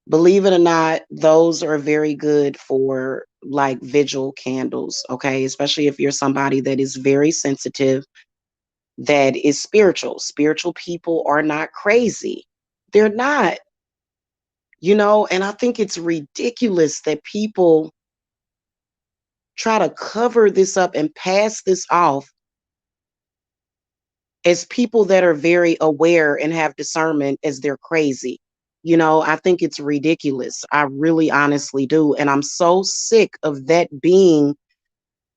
Believe it or not, those are very good for like vigil candles, okay? Especially if you're somebody that is very sensitive, that is spiritual. Spiritual people are not crazy. They're not, and I think it's ridiculous that people try to cover this up and pass this off as people that are very aware and have discernment as they're crazy. I think it's ridiculous. I really honestly do. And I'm so sick of that being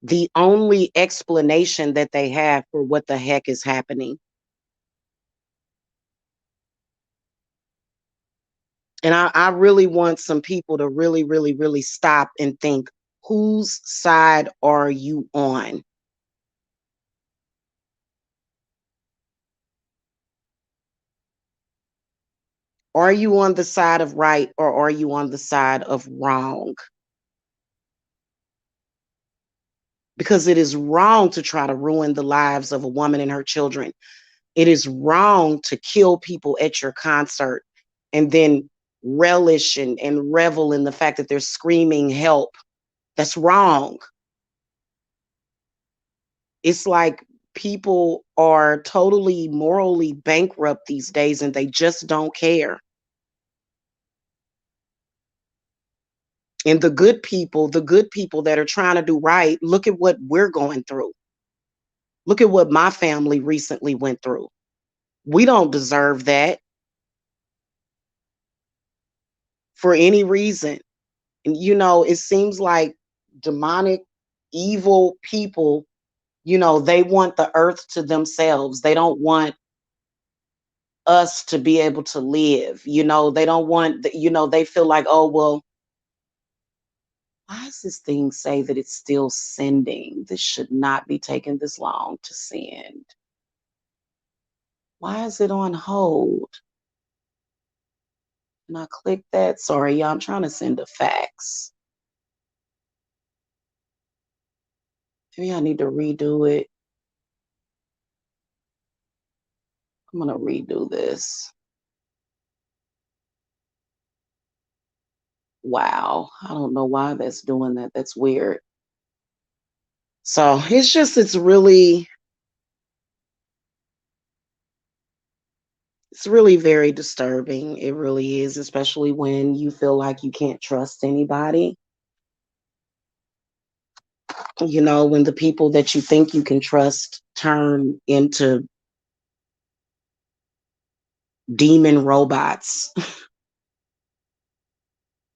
the only explanation that they have for what the heck is happening. And I really want some people to really, really, really stop and think, whose side are you on? Are you on the side of right or are you on the side of wrong? Because it is wrong to try to ruin the lives of a woman and her children. It is wrong to kill people at your concert and then relish and revel in the fact that they're screaming help. That's wrong. It's like people are totally morally bankrupt these days and they just don't care. And the good people that are trying to do right, look at what we're going through. Look at what my family recently went through. We don't deserve that for any reason. And it seems like demonic, evil people, they want the earth to themselves. They don't want us to be able to live. They don't want, they feel like, oh, well, why does this thing say that it's still sending? This should not be taking this long to send. Why is it on hold? And I click that. Sorry, y'all, I'm trying to send a fax. Maybe I need to redo it. I'm going to redo this. Wow. I don't know why that's doing that. That's weird. So it's really very disturbing. It really is, especially when you feel like you can't trust anybody. When the people that you think you can trust turn into demon robots,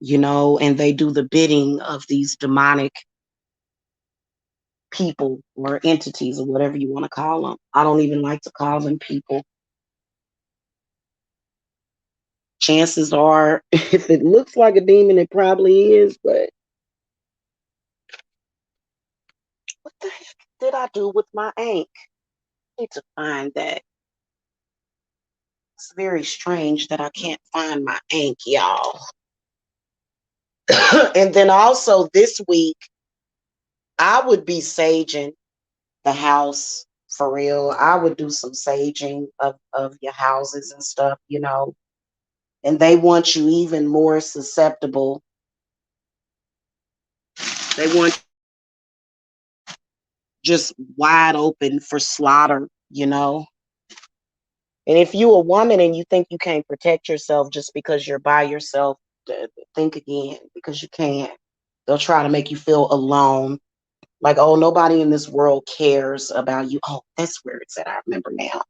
and they do the bidding of these demonic people or entities or whatever you want to call them. I don't even like to call them people. Chances are, if it looks like a demon, it probably is, but did I do with my ink? I need to find that. It's very strange that I can't find my ink, y'all. And then also this week, I would be saging the house for real. I would do some saging of your houses and stuff, you know. And they want you even more susceptible. They want just wide open for slaughter, you know. And if you a woman and you think you can't protect yourself just because you're by yourself, think again because you can't. They'll try to make you feel alone. Like, oh, nobody in this world cares about you. Oh, that's where it's at. I remember now.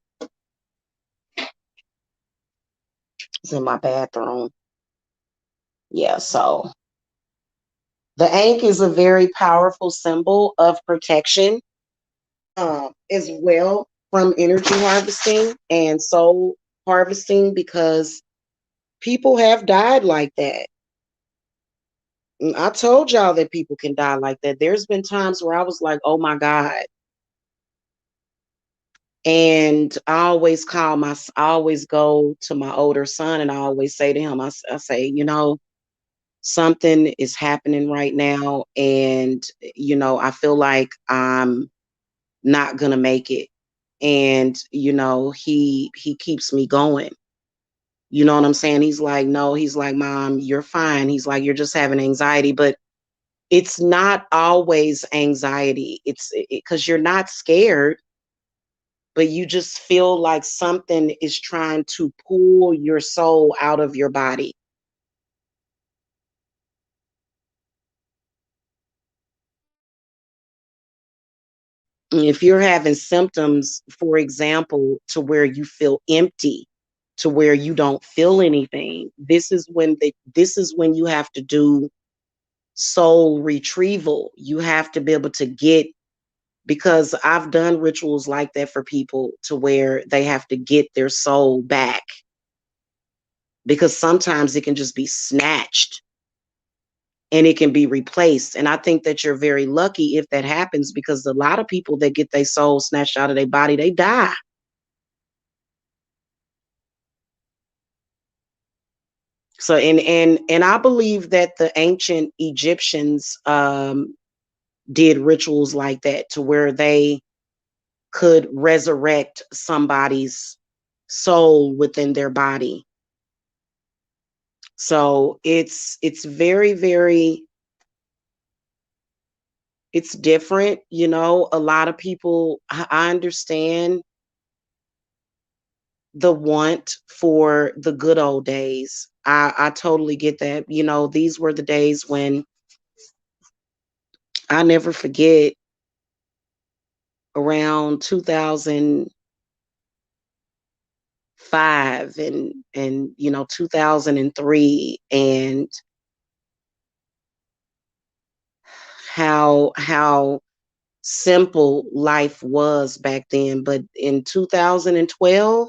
It's in my bathroom. Yeah, so the ankh is a very powerful symbol of protection as well from energy harvesting and soul harvesting because people have died like that. I told y'all that people can die like that. There's been times where I was like, oh my God. And I always go to my older son and I always say to him, I say, you know, something is happening right now. And, you know, I feel like I'm not going to make it. And, you know, he keeps me going. You know what I'm saying? He's like, no, he's like, Mom, you're fine. He's like, you're just having anxiety. But it's not always anxiety. It's because you're not scared, but you just feel like something is trying to pull your soul out of your body. If you're having symptoms, for example, to where you feel empty, to where you don't feel anything, this is when you have to do soul retrieval. You have to be able to get, because I've done rituals like that for people to where they have to get their soul back because sometimes it can just be snatched and it can be replaced. And I think that you're very lucky if that happens because a lot of people that get their soul snatched out of their body, they die. So and I believe that the ancient Egyptians did rituals like that to where they could resurrect somebody's soul within their body. So it's very, very, it's different. You know, a lot of people, I understand the want for the good old days. I totally get that. You know, these were the days when I never forget around 2005 and you know 2003 and how simple life was back then. But in 2012,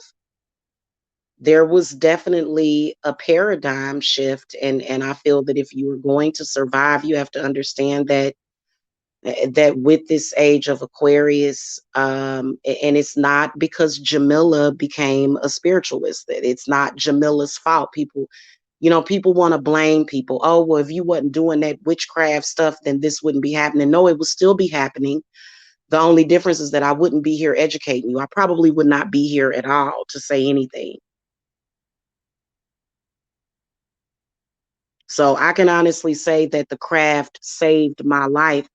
there was definitely a paradigm shift. And I feel that if you are going to survive, you have to understand that that with this age of Aquarius, and it's not because Jamila became a spiritualist, that it's not Jamila's fault. People, you know, people want to blame people. Oh, well, if you wasn't doing that witchcraft stuff, then this wouldn't be happening. No, it would still be happening. The only difference is that I wouldn't be here educating you. I probably would not be here at all to say anything. So I can honestly say that the craft saved my life,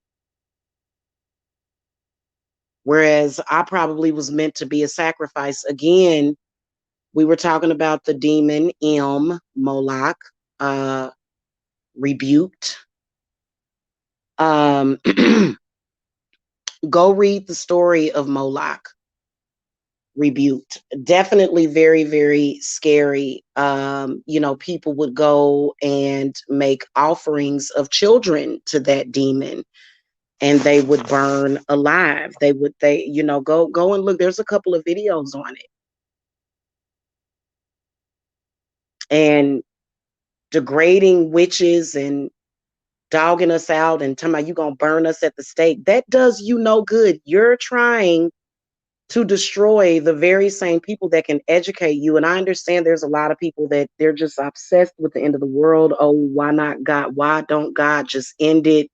whereas I probably was meant to be a sacrifice. Again, we were talking about the demon Moloch, uh, rebuked. Um, go read the story of Moloch rebuked. Definitely very, very scary. You know, people would go and make offerings of children to that demon and they would burn alive. You know, go and look. There's a couple of videos on it. And degrading witches and dogging us out and talking about you gonna burn us at the stake. That does you no good. You're trying to destroy the very same people that can educate you. And I understand there's a lot of people that they're just obsessed with the end of the world. Oh, why not God? Why don't God just end it?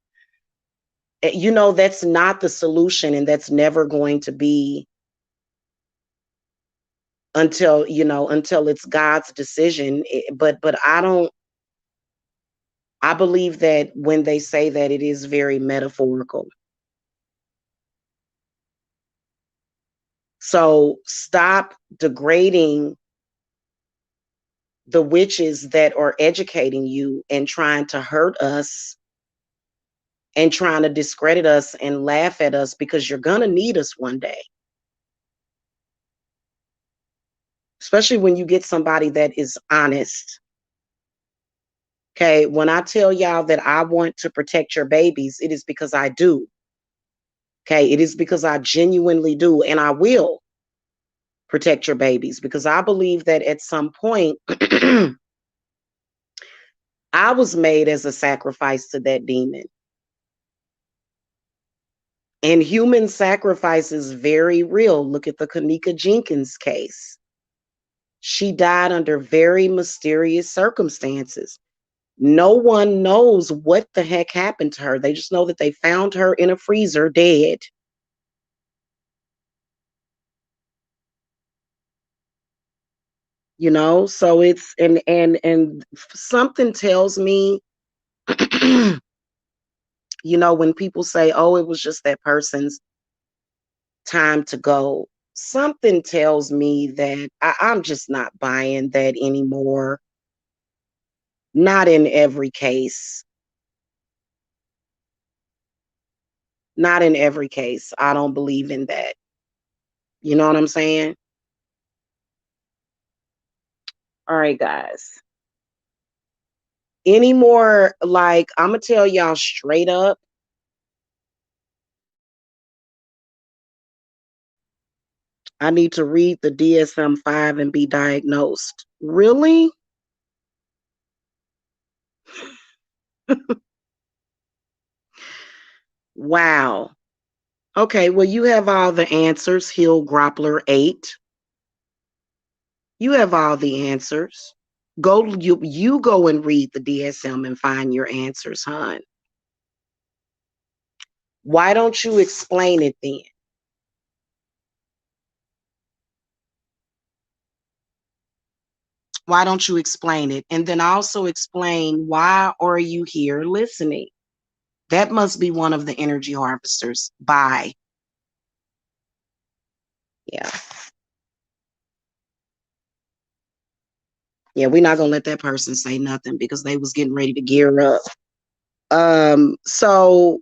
You know, that's not the solution, and that's never going to be until, you know, until it's God's decision. But I believe that when they say that, it is very metaphorical. So stop degrading the witches that are educating you and trying to hurt us and trying to discredit us and laugh at us, because you're going to need us one day. Especially when you get somebody that is honest. Okay, when I tell y'all that I want to protect your babies, it is because I do. Okay, it is because I genuinely do, and I will protect your babies, because I believe that at some point I was made as a sacrifice to that demon. And human sacrifice is very real. Look at the Kanika Jenkins case. She died under very mysterious circumstances. No one knows what the heck happened to her. They just know that they found her in a freezer dead. You know, so it's and something tells me, you know, when people say, oh, it was just that person's time to go, something tells me that I'm just not buying that anymore. Not in every case. Not in every case. I don't believe in that. You know what I'm saying? All right, guys. Any more, like, I'm going to tell y'all straight up. I need to read the DSM-5 and be diagnosed. Really? Wow. Okay, well, you have all the answers, Hill Groppler 8. You have all the answers. You go and read the DSM and find your answers, hon. Why don't you explain it then? Why don't you explain it? And then also explain, why are you here listening? That must be one of the energy harvesters. Bye. Yeah. Yeah, we're not gonna let that person say nothing because they was getting ready to gear up. So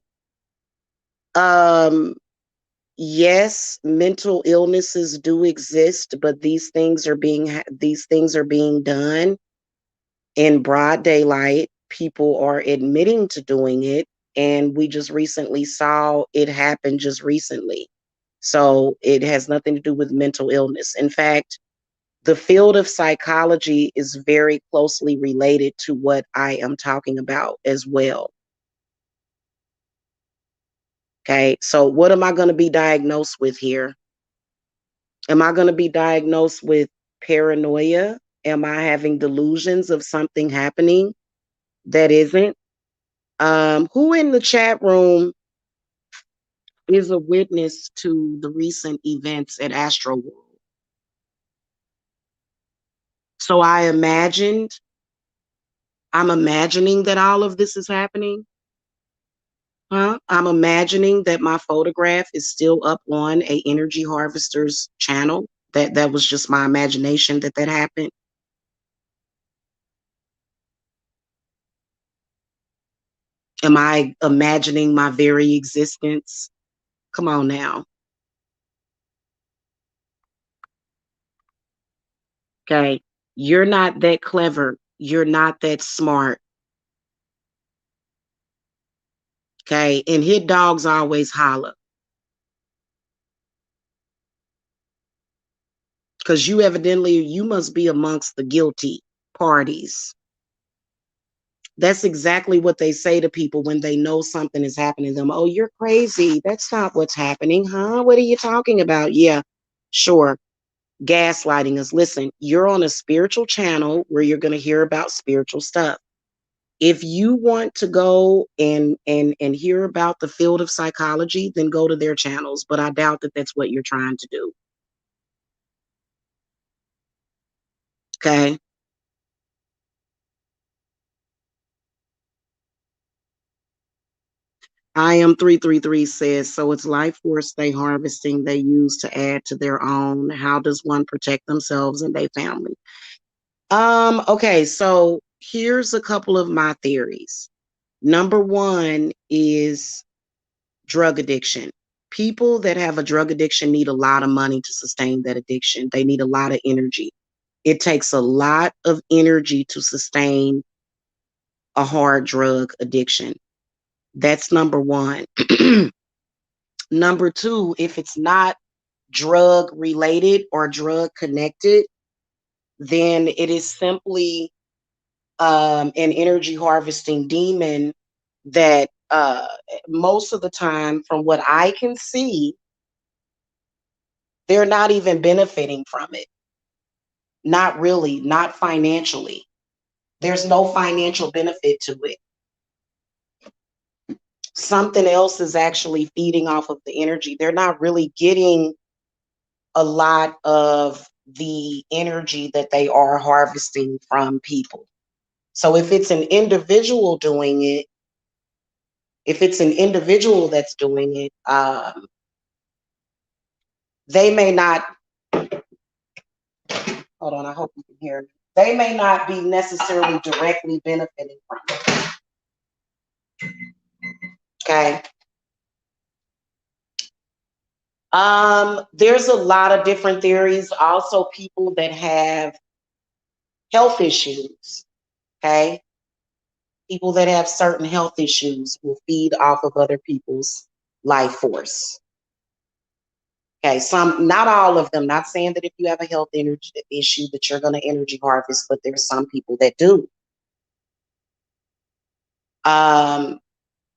yes, mental illnesses do exist, but these things are being done in broad daylight. People are admitting to doing it, and we just recently saw it happen just recently. So it has nothing to do with mental illness. In fact, the field of psychology is very closely related to what I am talking about as well. Okay, so what am I going to be diagnosed with here? Am I going to be diagnosed with paranoia? Am I having delusions of something happening that isn't? Who in the chat room is a witness to the recent events at Astro World? So I'm imagining that all of this is happening. Huh? I'm imagining that my photograph is still up on a Energy Harvesters channel. That was just my imagination that happened. Am I imagining my very existence? Come on now. Okay. You're not that clever. You're not that smart. Okay. And hit dogs always holler. Because you must be amongst the guilty parties. That's exactly what they say to people when they know something is happening to them. Oh, you're crazy. That's not what's happening, huh? What are you talking about? Yeah, sure. Gaslighting us. Listen, you're on a spiritual channel where you're going to hear about spiritual stuff. If you want to go and hear about the field of psychology, then go to their channels. But I doubt that that's what you're trying to do. Okay. I am 333 says, so it's life force they harvesting, they use to add to their own. How does one protect themselves and their family? Okay, so here's a couple of my theories. Number one is drug addiction. People that have a drug addiction need a lot of money to sustain that addiction. They need a lot of energy. It takes a lot of energy to sustain a hard drug addiction. That's number one. Number two, if it's not drug related or drug connected, then it is simply an energy harvesting demon that most of the time, from what I can see, they're not even benefiting from it. Not really, not financially. There's no financial benefit to it. Something else is actually feeding off of the energy. They're not really getting a lot of the energy that they are harvesting from people. So if it's an individual doing it, if it's an individual that's doing it, they may not, hold on, I hope you can hear me. They may not be necessarily directly benefiting from it. Okay. There's a lot of different theories. Also, people that have health issues. Okay. People that have certain health issues will feed off of other people's life force. Okay, some, not all of them. Not saying that if you have a health energy issue that you're going to energy harvest, but there's some people that do.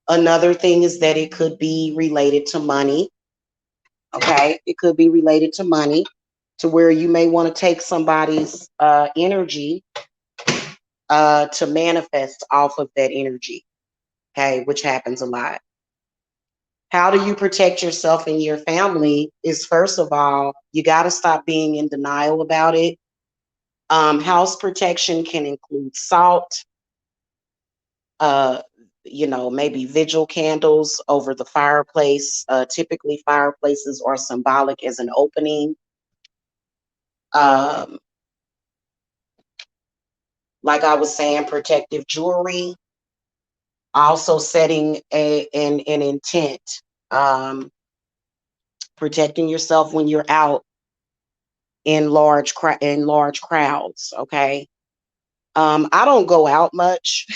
Another thing is that it could be related to money. Okay, it could be related to money, to where you may want to take somebody's energy to manifest off of that energy. Okay, which happens a lot. How do you protect yourself and your family? Is, first of all, you got to stop being in denial about it. House protection can include salt, uh, maybe vigil candles over the fireplace. Typically, fireplaces are symbolic as an opening. Um, like I was saying, protective jewelry. Also setting an intent. Um, Protecting yourself when you're out in large crowds. Okay. I don't go out much.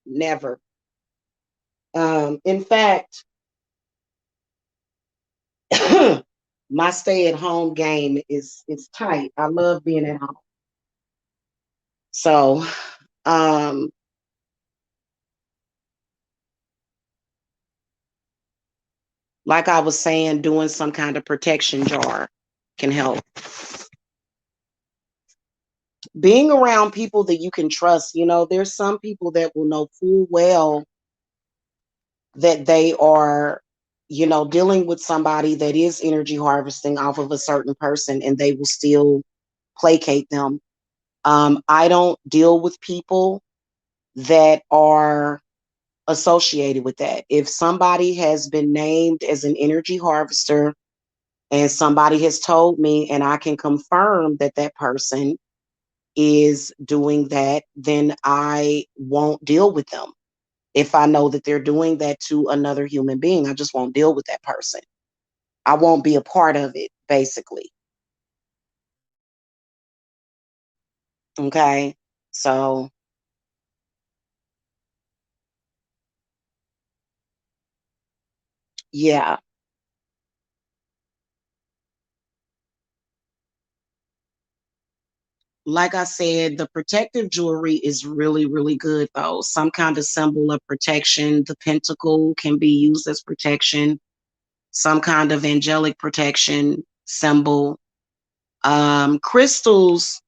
Never. In fact, my stay at home game is tight. I love being at home. So, um, like I was saying, doing some kind of protection jar can help. Being around people that you can trust, there's some people that will know full well that they are, dealing with somebody that is energy harvesting off of a certain person, and they will still placate them. I don't deal with people that are associated with that. If somebody has been named as an energy harvester and somebody has told me and I can confirm that that person is doing that, then I won't deal with them. If I know that they're doing that to another human being, I just won't deal with that person. I won't be a part of it, basically. Okay. So, yeah. like I said, the protective jewelry is really, really good though. Some kind of symbol of protection. The pentacle can be used as protection. Some kind of angelic protection symbol. Crystals,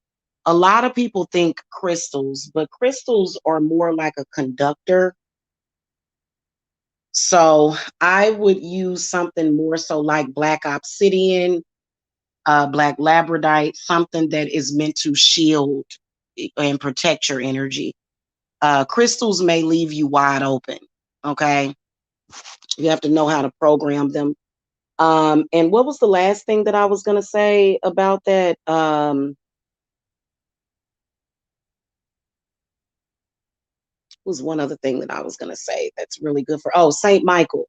a lot of people think crystals, but crystals are more like a conductor. So I would use something more so like black obsidian, black labradorite, something that is meant to shield and protect your energy. Crystals may leave you wide open. Okay. You have to know how to program them. And what was the last thing that I was going to say about that? Was one other thing that I was going to say that's really good for, oh, Saint Michael.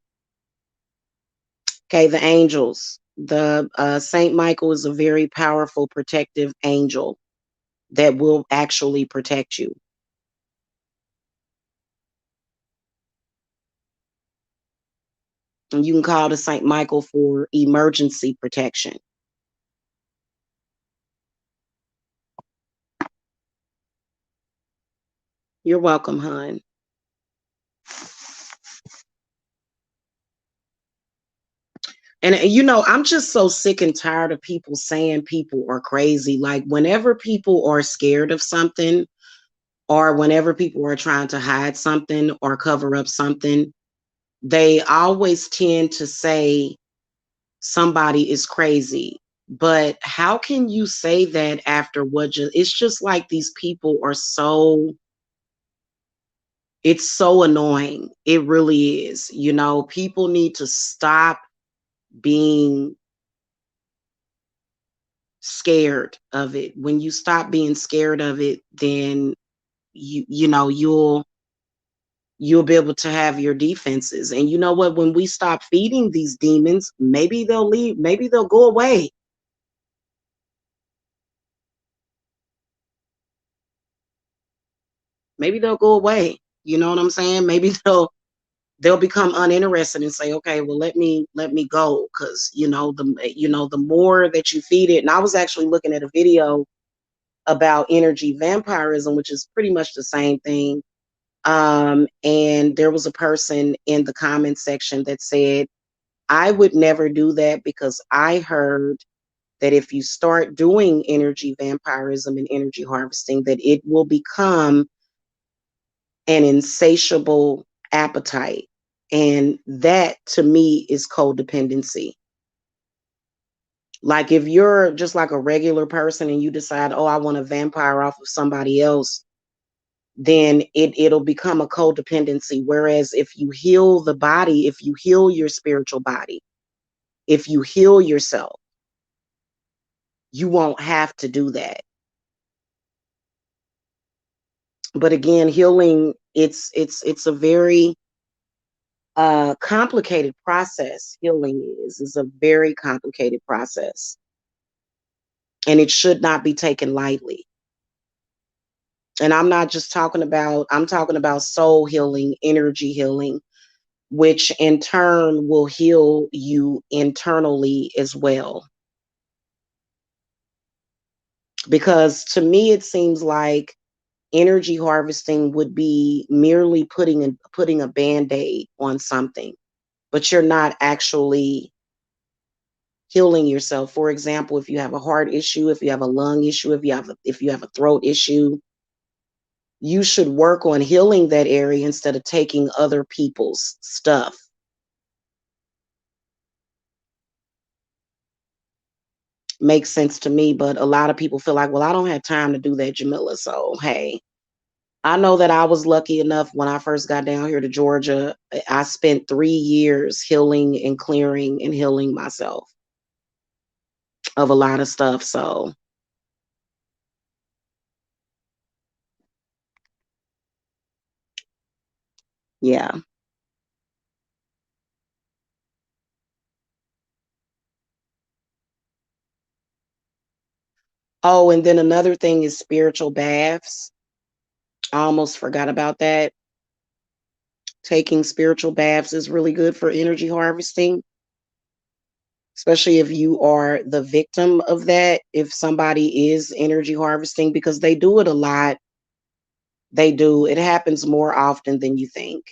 Okay. The angels, the Saint Michael is a very powerful protective angel that will actually protect you. And you can call to Saint Michael for emergency protection. You're welcome, hon. And I'm just so sick and tired of people saying people are crazy. Like whenever people are scared of something, or whenever people are trying to hide something or cover up something, they always tend to say somebody is crazy. But how can you say that after what it's just like these people are so, it's so annoying. It really is. People need to stop being scared of it. When you stop being scared of it, then you'll be able to have your defenses. And you know what? When we stop feeding these demons, maybe they'll leave, maybe they'll go away. Maybe they'll go away. You know what I'm saying? Maybe they'll become uninterested and say, okay, well, let me go. Cause the more that you feed it. And I was actually looking at a video about energy vampirism, which is pretty much the same thing. And there was a person in the comment section that said, I would never do that because I heard that if you start doing energy vampirism and energy harvesting, that it will become an insatiable appetite. And that to me is codependency. Like if you're just like a regular person and you decide, oh, I want to vampire off of somebody else, then it'll become a codependency. Whereas if you heal the body, if you heal your spiritual body, if you heal yourself, you won't have to do that. But again, healing, it's a very complicated process. Healing is a very complicated process, and it should not be taken lightly. And I'm not just talking about, I'm talking about soul healing, energy healing, which in turn will heal you internally as well. Because to me, it seems like energy harvesting would be merely putting a band-aid on something, but you're not actually healing yourself. For example, if you have a heart issue, if you have a lung issue, if you have a throat issue, you should work on healing that area instead of taking other people's stuff. Makes sense to me, but a lot of people feel like, well, I don't have time to do that, Jamila. So, hey, I know that I was lucky enough when I first got down here to Georgia. I spent 3 years healing and clearing and healing myself of a lot of stuff. So, yeah. Oh, and then another thing is spiritual baths. I almost forgot about that. Taking spiritual baths is really good for energy harvesting. especially if you are the victim of that, if somebody is energy harvesting, because they do it a lot. They do. It happens more often than you think.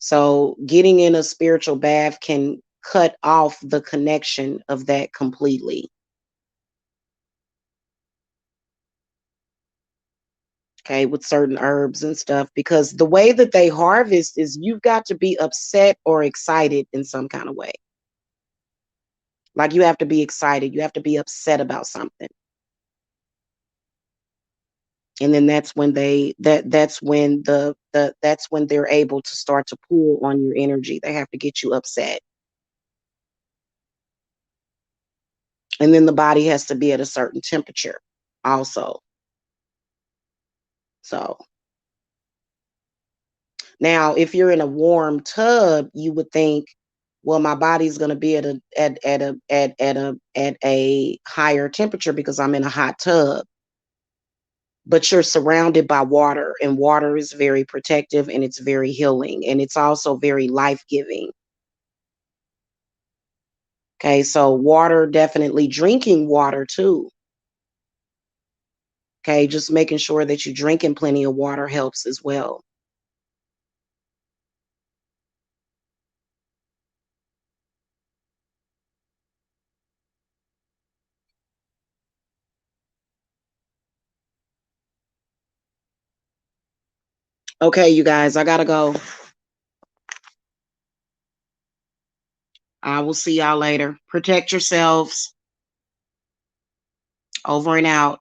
So getting in a spiritual bath can cut off the connection of that completely. Okay, with certain herbs and stuff, because the way that they harvest is you've got to be upset or excited in some kind of way. Like you have to be excited, you have to be upset about something. And then that's when that's when that's when they're able to start to pull on your energy. They have to get you upset. And then the body has to be at a certain temperature also. So now if you're in a warm tub, you would think, well, my body's going to be at a higher temperature because I'm in a hot tub. But you're surrounded by water, and water is very protective and it's very healing, and it's also very life-giving. Okay, so water, definitely drinking water too. Okay, just making sure that you're drinking plenty of water helps as well. Okay, you guys, I gotta go. I will see y'all later. Protect yourselves. Over and out.